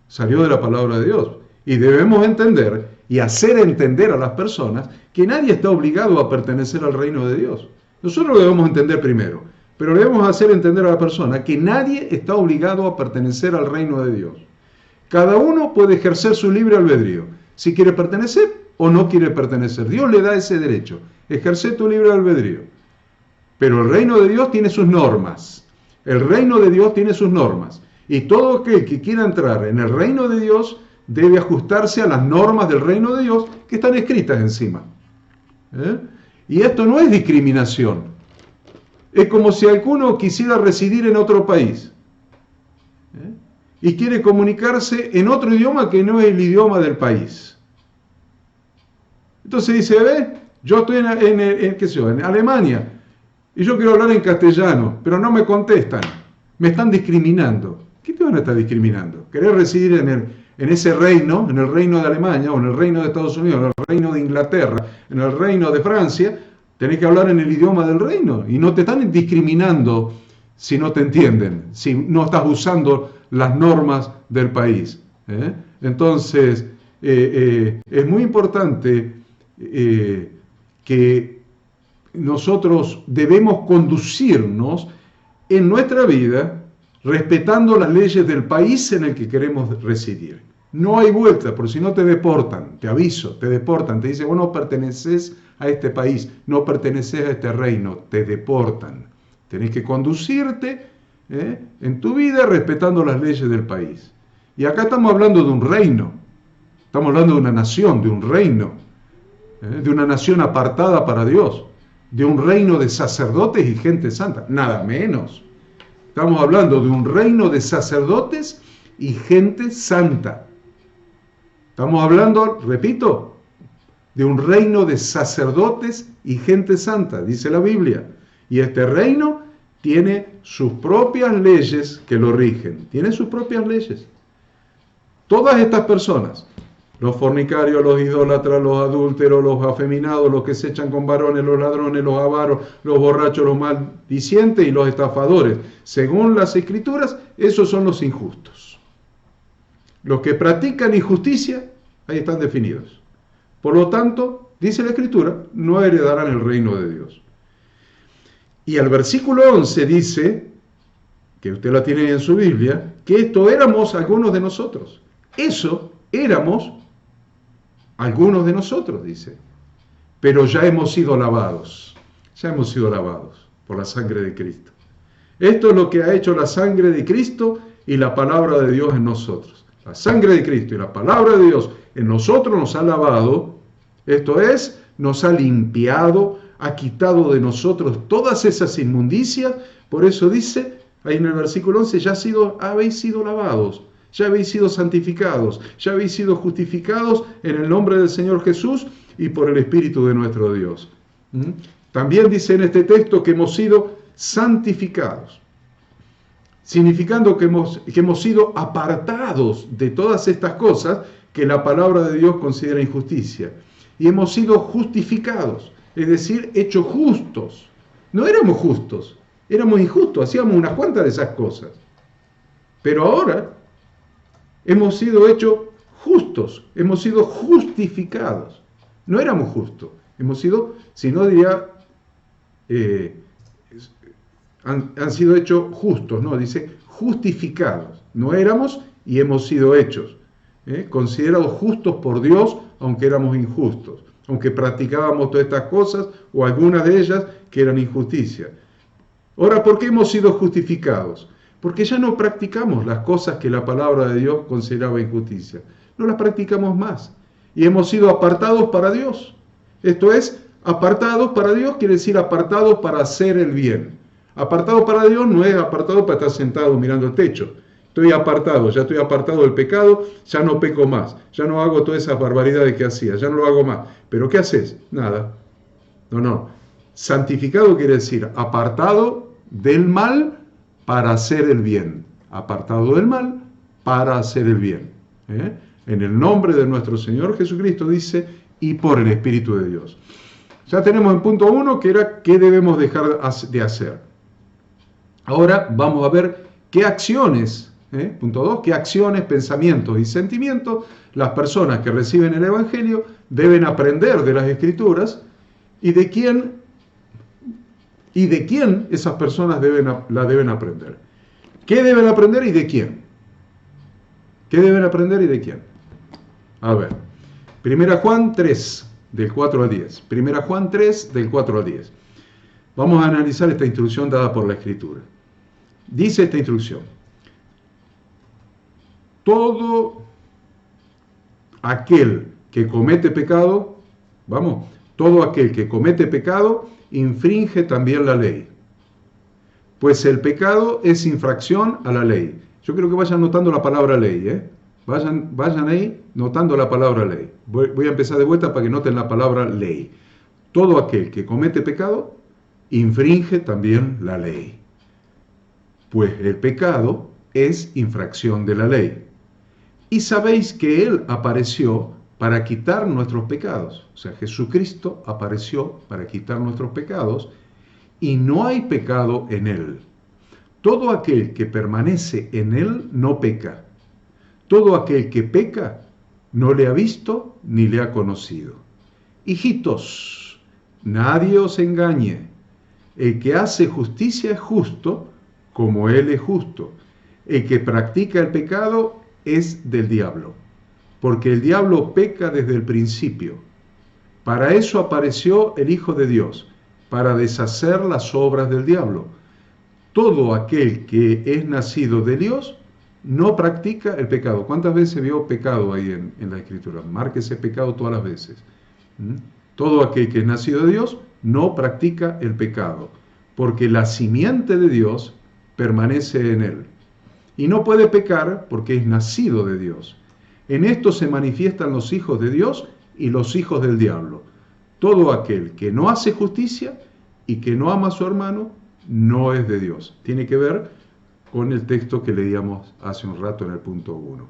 Salió de la palabra de Dios. Y debemos entender y hacer entender a las personas que nadie está obligado a pertenecer al reino de Dios. Nosotros lo debemos entender primero. Pero debemos hacer entender a la persona que nadie está obligado a pertenecer al reino de Dios. Cada uno puede ejercer su libre albedrío, si quiere pertenecer o no quiere pertenecer. Dios le da ese derecho, ejercer tu libre albedrío. Pero el reino de Dios tiene sus normas. El reino de Dios tiene sus normas. Y todo aquel que quiera entrar en el reino de Dios debe ajustarse a las normas del reino de Dios que están escritas encima. Y esto no es discriminación. Es como si alguno quisiera residir en otro país y quiere comunicarse en otro idioma que no es el idioma del país. Entonces dice, yo estoy en Alemania y yo quiero hablar en castellano, pero no me contestan, me están discriminando. ¿Qué te van a estar discriminando? ¿Querés residir en ese reino, en el reino de Alemania, o en el reino de Estados Unidos, en el reino de Inglaterra, en el reino de Francia? Tenés que hablar en el idioma del reino y no te están discriminando si no te entienden, si no estás usando las normas del país. Entonces, es muy importante que nosotros debemos conducirnos en nuestra vida respetando las leyes del país en el que queremos residir. No hay vuelta, porque si no te deportan, te aviso, te deportan, te dicen, vos no perteneces a este país, no perteneces a este reino, te deportan. Tenés que conducirte en tu vida respetando las leyes del país. Y acá estamos hablando de un reino, estamos hablando de una nación, de un reino, de una nación apartada para Dios, de un reino de sacerdotes y gente santa, nada menos. Estamos hablando de un reino de sacerdotes y gente santa. Estamos hablando, repito, de un reino de sacerdotes y gente santa, dice la Biblia. Y este reino tiene sus propias leyes que lo rigen, tiene sus propias leyes. Todas estas personas, los fornicarios, los idólatras, los adúlteros, los afeminados, los que se echan con varones, los ladrones, los avaros, los borrachos, los maldicientes y los estafadores, según las Escrituras, esos son los injustos. Los que practican injusticia, ahí están definidos. Por lo tanto, dice la Escritura, no heredarán el reino de Dios. Y el versículo 11 dice, que usted la tiene en su Biblia, que esto éramos algunos de nosotros. Eso éramos algunos de nosotros, dice. Pero ya hemos sido lavados por la sangre de Cristo. Esto es lo que ha hecho la sangre de Cristo y la palabra de Dios en nosotros. La sangre de Cristo y la palabra de Dios en nosotros nos ha lavado, esto es, nos ha limpiado, ha quitado de nosotros todas esas inmundicias. Por eso dice, ahí en el versículo 11, habéis sido lavados, ya habéis sido santificados, ya habéis sido justificados en el nombre del Señor Jesús y por el Espíritu de nuestro Dios. También dice en este texto que hemos sido santificados, significando que hemos sido apartados de todas estas cosas que la palabra de Dios considera injusticia. Y hemos sido justificados, es decir, hechos justos. No éramos justos, éramos injustos, hacíamos unas cuantas de esas cosas. Pero ahora hemos sido hechos justos, hemos sido justificados. No éramos justos, hemos sido, si no diría, han sido hechos justos, no, dice justificados. No éramos y hemos sido hechos, considerados justos por Dios, aunque éramos injustos, aunque practicábamos todas estas cosas o algunas de ellas que eran injusticia. Ahora, ¿por qué hemos sido justificados? Porque ya no practicamos las cosas que la palabra de Dios consideraba injusticia. No las practicamos más. Y hemos sido apartados para Dios. Esto es, apartados para Dios quiere decir apartados para hacer el bien. Apartado para Dios no es apartado para estar sentado mirando el techo. Estoy apartado, ya estoy apartado del pecado, ya no peco más, ya no hago todas esas barbaridades que hacía, ya no lo hago más. ¿Pero qué haces? Nada. No. Santificado quiere decir apartado del mal para hacer el bien. Apartado del mal para hacer el bien. En el nombre de nuestro Señor Jesucristo dice, y por el Espíritu de Dios. Ya tenemos en punto 1 que era qué debemos dejar de hacer. Ahora vamos a ver qué acciones, punto 2, qué acciones, pensamientos y sentimientos las personas que reciben el Evangelio deben aprender de las Escrituras y de quién esas personas la deben aprender. ¿Qué deben aprender y de quién? ¿Qué deben aprender y de quién? A ver, 1 Juan 3, del 4 al 10. 1 Juan 3, del 4 al 10. Vamos a analizar esta instrucción dada por la Escritura. Dice esta instrucción: todo aquel que comete pecado, todo aquel que comete pecado infringe también la ley, pues el pecado es infracción a la ley. Yo quiero que vayan notando la palabra ley, Vayan ahí notando la palabra ley. Voy a empezar de vuelta para que noten la palabra ley. Todo aquel que comete pecado infringe también la ley, pues el pecado es infracción de la ley. Y sabéis que Él apareció para quitar nuestros pecados. O sea, Jesucristo apareció para quitar nuestros pecados y no hay pecado en Él. Todo aquel que permanece en Él no peca. Todo aquel que peca no le ha visto ni le ha conocido. Hijitos, nadie os engañe. El que hace justicia es justo, como Él es justo. El que practica el pecado es del diablo, porque el diablo peca desde el principio. Para eso apareció el Hijo de Dios, para deshacer las obras del diablo. Todo aquel que es nacido de Dios no practica el pecado. ¿Cuántas veces vio pecado ahí en la Escritura? Márquese pecado todas las veces. Todo aquel que es nacido de Dios no practica el pecado, porque la simiente de Dios permanece en él. Y no puede pecar porque es nacido de Dios. En esto se manifiestan los hijos de Dios y los hijos del diablo. Todo aquel que no hace justicia y que no ama a su hermano no es de Dios. Tiene que ver con el texto que leíamos hace un rato en el punto 1.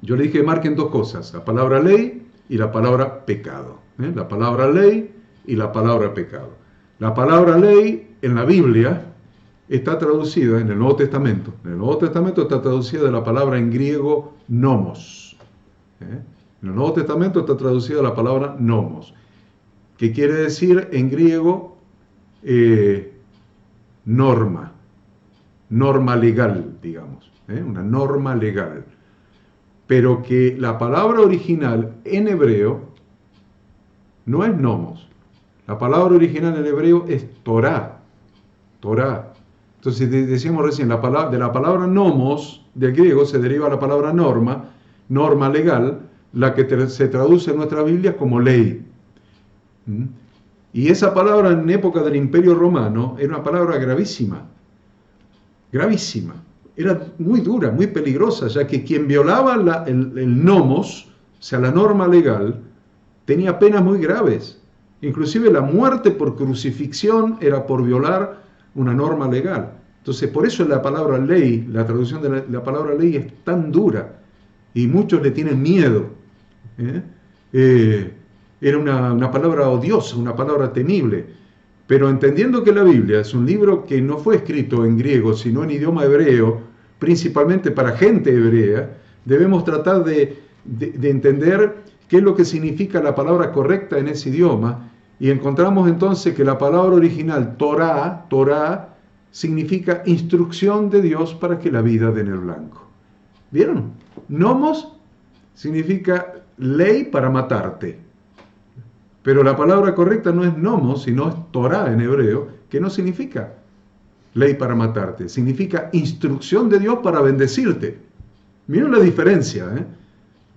Yo le dije que marquen dos cosas, la palabra ley y la palabra pecado. La palabra ley y la palabra pecado. La palabra ley en la Biblia está traducida en el Nuevo Testamento. En el Nuevo Testamento está traducida de la palabra en griego nomos. En el Nuevo Testamento está traducida la palabra nomos, que quiere decir en griego norma legal, digamos, una norma legal. Pero que la palabra original en hebreo no es nomos. La palabra original en hebreo es Torah. Entonces decíamos recién, de la palabra nomos del griego se deriva la palabra norma legal, la que se traduce en nuestra Biblia como ley. Y esa palabra en época del Imperio Romano era una palabra gravísima. Era muy dura, muy peligrosa, ya que quien violaba el nomos, o sea, la norma legal, tenía penas muy graves. Inclusive la muerte por crucifixión era por violar una norma legal. Entonces, por eso la palabra ley, la traducción de la palabra ley es tan dura y muchos le tienen miedo. Era una palabra odiosa, una palabra temible. Pero entendiendo que la Biblia es un libro que no fue escrito en griego, sino en idioma hebreo, principalmente para gente hebrea, debemos tratar de entender qué es lo que significa la palabra correcta en ese idioma. Y encontramos entonces que la palabra original, Torah, significa instrucción de Dios para que la vida dé en el blanco. ¿Vieron? Nomos significa ley para matarte. Pero la palabra correcta no es nomos, sino es Torah en hebreo, que no significa ley para matarte. Significa instrucción de Dios para bendecirte. Miren la diferencia, ¿eh?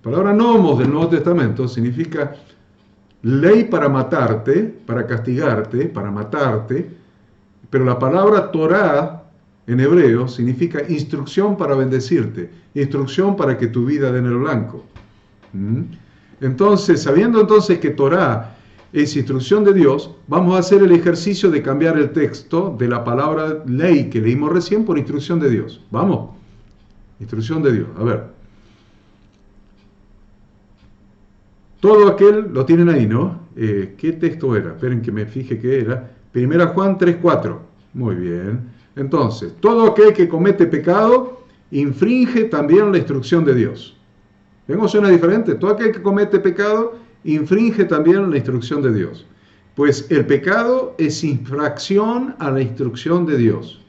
La palabra nomos del Nuevo Testamento significa ley para matarte, para castigarte, para matarte, pero la palabra Torah en hebreo significa instrucción para bendecirte, instrucción para que tu vida dé en el blanco. Entonces, sabiendo entonces que Torah es instrucción de Dios, vamos a hacer el ejercicio de cambiar el texto de la palabra ley que leímos recién por instrucción de Dios. Vamos, instrucción de Dios. A ver. Todo aquel, lo tienen ahí, ¿no? ¿Qué texto era? Esperen que me fije qué era. 1 Juan 3:4. Muy bien. Entonces, todo aquel que comete pecado infringe también la instrucción de Dios. ¿Ven cómo suena diferente? Todo aquel que comete pecado infringe también la instrucción de Dios. Pues el pecado es infracción a la instrucción de Dios.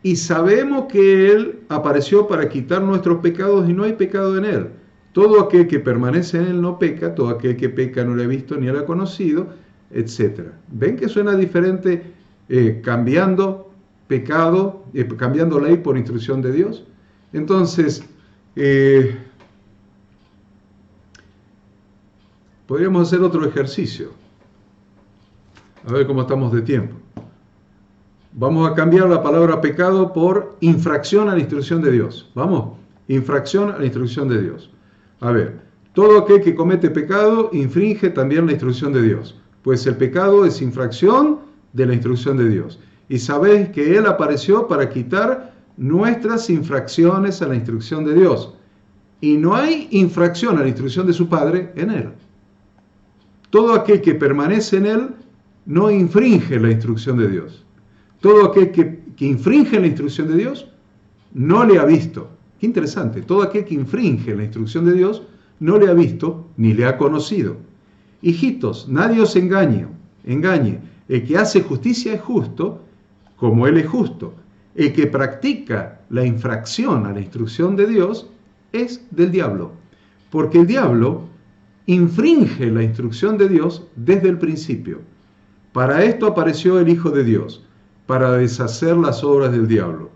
Y sabemos que Él apareció para quitar nuestros pecados y no hay pecado en Él. Todo aquel que permanece en Él no peca, todo aquel que peca no le ha visto ni le ha conocido, etc. ¿Ven que suena diferente cambiando pecado, cambiando ley por instrucción de Dios? Entonces, podríamos hacer otro ejercicio. A ver cómo estamos de tiempo. Vamos a cambiar la palabra pecado por infracción a la instrucción de Dios. Vamos, infracción a la instrucción de Dios. A ver, todo aquel que comete pecado infringe también la instrucción de Dios, pues el pecado es infracción de la instrucción de Dios. Y sabéis que Él apareció para quitar nuestras infracciones a la instrucción de Dios. Y no hay infracción a la instrucción de su Padre en Él. Todo aquel que permanece en Él no infringe la instrucción de Dios. Todo aquel que infringe la instrucción de Dios no le ha visto. Qué interesante, todo aquel que infringe la instrucción de Dios no le ha visto ni le ha conocido. Hijitos, nadie os engañe. El que hace justicia es justo, como Él es justo. El que practica la infracción a la instrucción de Dios es del diablo, porque el diablo infringe la instrucción de Dios desde el principio. Para esto apareció el Hijo de Dios, para deshacer las obras del diablo.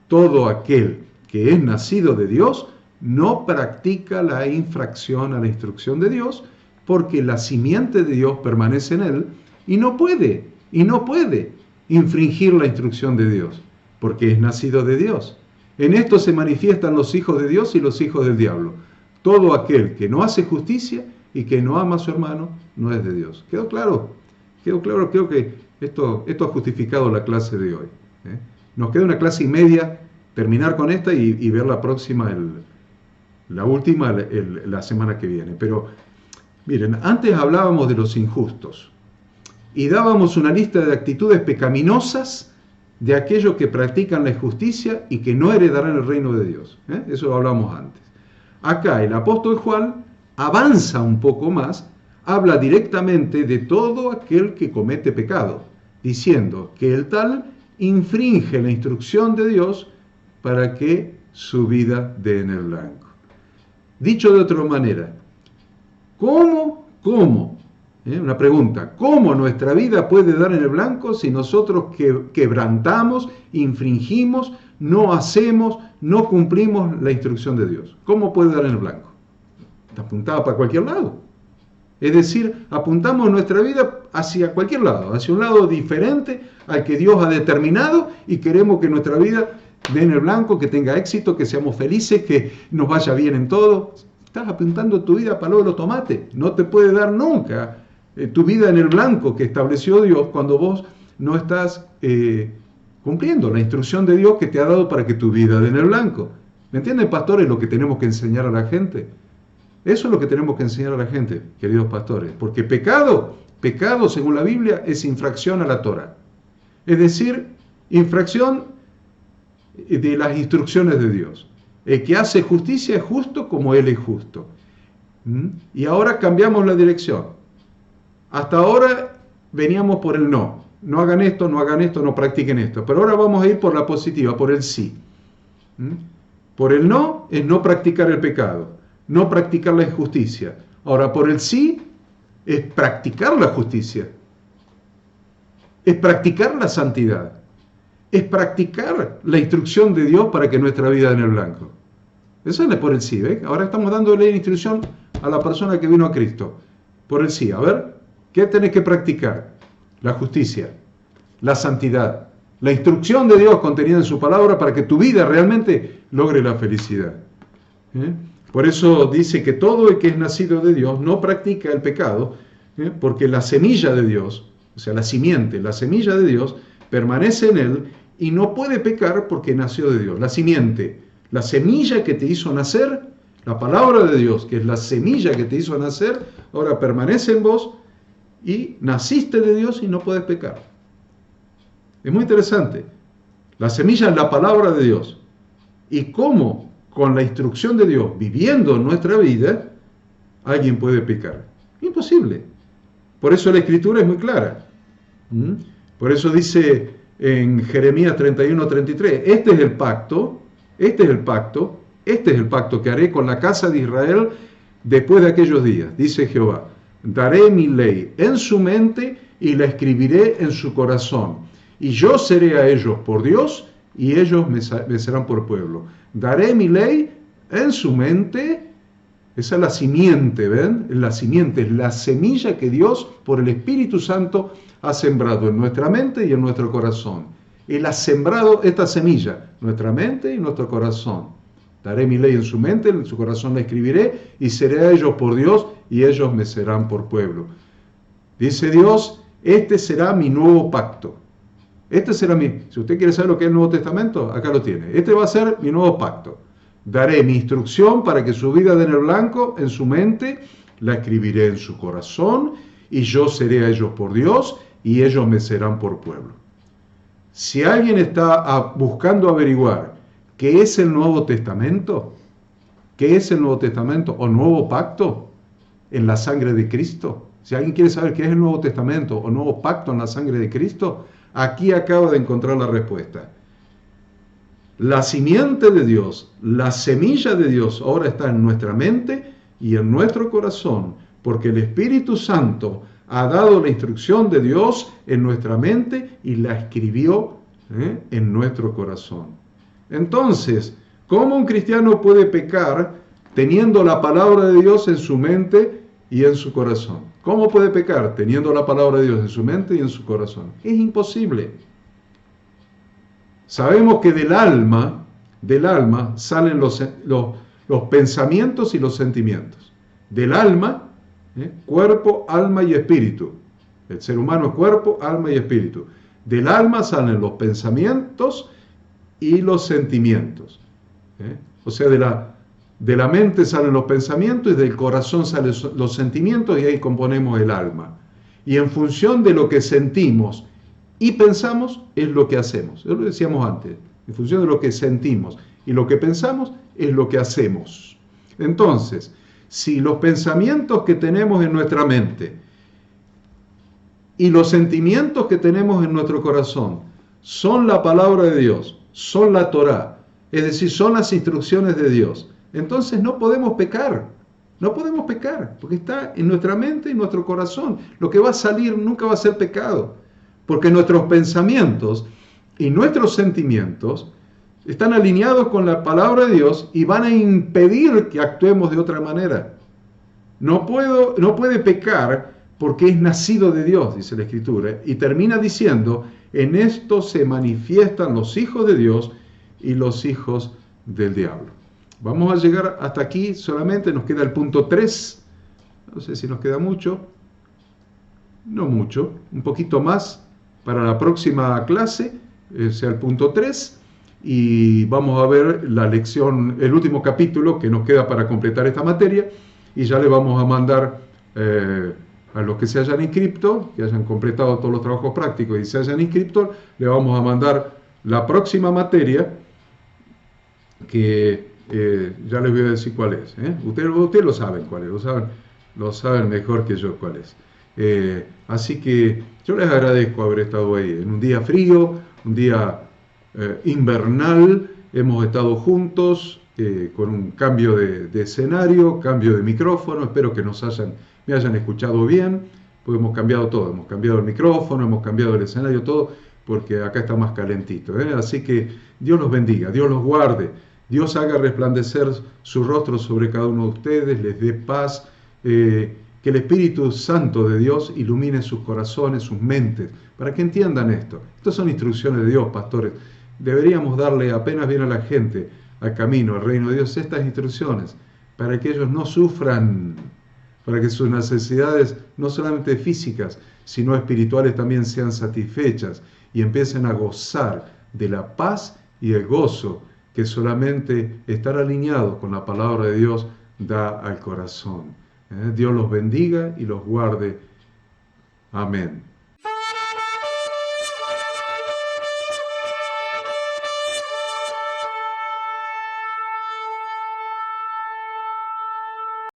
Todo aquel que es nacido de Dios no practica la infracción a la instrucción de Dios, porque la simiente de Dios permanece en él y no puede infringir la instrucción de Dios, porque es nacido de Dios. En esto se manifiestan los hijos de Dios y los hijos del diablo. Todo aquel que no hace justicia y que no ama a su hermano no es de Dios. ¿Quedó claro? Quedó claro. Creo que esto ha justificado la clase de hoy. Nos queda una clase y media, terminar con esta y ver la próxima, la última, la semana que viene. Pero miren, antes hablábamos de los injustos y dábamos una lista de actitudes pecaminosas de aquellos que practican la injusticia y que no heredarán el reino de Dios. Eso lo hablamos antes. Acá el apóstol Juan avanza un poco más, habla directamente de todo aquel que comete pecado, diciendo que el tal infringe la instrucción de Dios para que su vida dé en el blanco. Dicho de otra manera, ¿cómo? Una pregunta, ¿cómo nuestra vida puede dar en el blanco si nosotros quebrantamos, infringimos, no hacemos, no cumplimos la instrucción de Dios? ¿Cómo puede dar en el blanco? Está apuntada para cualquier lado. Es decir, apuntamos nuestra vida hacia cualquier lado, hacia un lado diferente al que Dios ha determinado y queremos que nuestra vida dé en el blanco, que tenga éxito, que seamos felices, que nos vaya bien en todo. Estás apuntando tu vida para los tomates. No te puede dar nunca tu vida en el blanco que estableció Dios cuando vos no estás cumpliendo la instrucción de Dios que te ha dado para que tu vida dé en el blanco. ¿Me entienden, pastores, lo que tenemos que enseñar a la gente? Eso es lo que tenemos que enseñar a la gente, queridos pastores. Porque pecado según la Biblia, es infracción a la Torah. Es decir, infracción de las instrucciones de Dios. El que hace justicia es justo como Él es justo. Y ahora cambiamos la dirección. Hasta ahora veníamos por el no. No hagan esto, no practiquen esto. Pero ahora vamos a ir por la positiva, por el sí. Por el no es no practicar el pecado, no practicar la injusticia. Ahora, por el sí es practicar la justicia, es practicar la santidad. es practicar la instrucción de Dios para que nuestra vida en el blanco. Eso es por el sí, ¿eh? Ahora estamos dándole la instrucción a la persona que vino a Cristo. Por el sí. A ver, ¿qué tenés que practicar? La justicia, la santidad, la instrucción de Dios contenida en su palabra para que tu vida realmente logre la felicidad. Por eso dice que todo el que es nacido de Dios no practica el pecado, porque la semilla de Dios, o sea, la simiente, la semilla de Dios, permanece en él y no puede pecar porque nació de Dios. La simiente, la semilla que te hizo nacer, la palabra de Dios, que es la semilla que te hizo nacer, ahora permanece en vos y naciste de Dios y no puedes pecar. Es muy interesante. La semilla es la palabra de Dios. Y cómo con la instrucción de Dios, viviendo nuestra vida, alguien puede pecar. Imposible. Por eso la Escritura es muy clara. Por eso dice en Jeremías 31:33, este es el pacto que haré con la casa de Israel después de aquellos días, dice Jehová. Daré mi ley en su mente y la escribiré en su corazón. Y yo seré a ellos por Dios y ellos me serán por pueblo. Daré mi ley en su mente. Esa es la simiente, ¿ven? La simiente es la semilla que Dios, por el Espíritu Santo, ha sembrado en nuestra mente y en nuestro corazón. Él ha sembrado esta semilla, nuestra mente y nuestro corazón. Daré mi ley en su mente, en su corazón la escribiré, y seré a ellos por Dios, y ellos me serán por pueblo. Dice Dios, este será mi nuevo pacto. Si usted quiere saber lo que es el Nuevo Testamento, acá lo tiene. Este va a ser mi nuevo pacto. Daré mi instrucción para que su vida den el blanco en su mente, la escribiré en su corazón, y yo seré a ellos por Dios, y ellos me serán por pueblo. Si alguien está buscando averiguar qué es el Nuevo Testamento, o Nuevo Pacto en la sangre de Cristo, si alguien quiere saber qué es el Nuevo Testamento o Nuevo Pacto en la sangre de Cristo, aquí acabo de encontrar la respuesta. La simiente de Dios, la semilla de Dios ahora está en nuestra mente y en nuestro corazón, porque el Espíritu Santo ha dado la instrucción de Dios en nuestra mente y la escribió en nuestro corazón. Entonces, ¿cómo un cristiano puede pecar teniendo la palabra de Dios en su mente y en su corazón? ¿Cómo puede pecar teniendo la palabra de Dios en su mente y en su corazón? Es imposible. Sabemos que del alma salen los pensamientos y los sentimientos. Del alma, cuerpo, alma y espíritu. El ser humano es cuerpo, alma y espíritu. Del alma salen los pensamientos y los sentimientos. O sea, de la mente salen los pensamientos y del corazón salen los sentimientos y ahí componemos el alma. Y en función de lo que sentimos y pensamos es lo que hacemos. Eso lo decíamos antes. En función de lo que sentimos y lo que pensamos es lo que hacemos. Entonces, si los pensamientos que tenemos en nuestra mente y los sentimientos que tenemos en nuestro corazón son la palabra de Dios, son la Torá, es decir, son las instrucciones de Dios, entonces no podemos pecar. No podemos pecar, porque está en nuestra mente y en nuestro corazón. Lo que va a salir nunca va a ser pecado, porque nuestros pensamientos y nuestros sentimientos están alineados con la palabra de Dios y van a impedir que actuemos de otra manera. No puede pecar porque es nacido de Dios, dice la Escritura, y termina diciendo, en esto se manifiestan los hijos de Dios y los hijos del diablo. Vamos a llegar hasta aquí solamente, nos queda el punto 3, no sé si nos queda mucho, no mucho, un poquito más para la próxima clase, sea el punto 3, y vamos a ver la lección, el último capítulo que nos queda para completar esta materia, y ya le vamos a mandar a los que se hayan inscrito, que hayan completado todos los trabajos prácticos y se hayan inscrito, le vamos a mandar la próxima materia que ya les voy a decir cuál es. Ustedes lo saben cuál es, lo saben mejor que yo cuál es. Así que yo les agradezco haber estado ahí en un día frío, un día invernal. Hemos estado juntos con un cambio de escenario, cambio de micrófono. Espero que me hayan escuchado bien, pues hemos cambiado todo. Hemos cambiado el micrófono, hemos cambiado el escenario, todo, porque acá está más calentito. Así que Dios los bendiga, Dios los guarde, Dios haga resplandecer su rostro sobre cada uno de ustedes, les dé paz, que el Espíritu Santo de Dios ilumine sus corazones, sus mentes, para que entiendan esto. Estas son instrucciones de Dios, pastores. Deberíamos darle, apenas viene la gente al camino, al reino de Dios, estas instrucciones, para que ellos no sufran, para que sus necesidades, no solamente físicas, sino espirituales, también sean satisfechas y empiecen a gozar de la paz y el gozo que solamente estar alineados con la palabra de Dios da al corazón. Dios los bendiga y los guarde. Amén.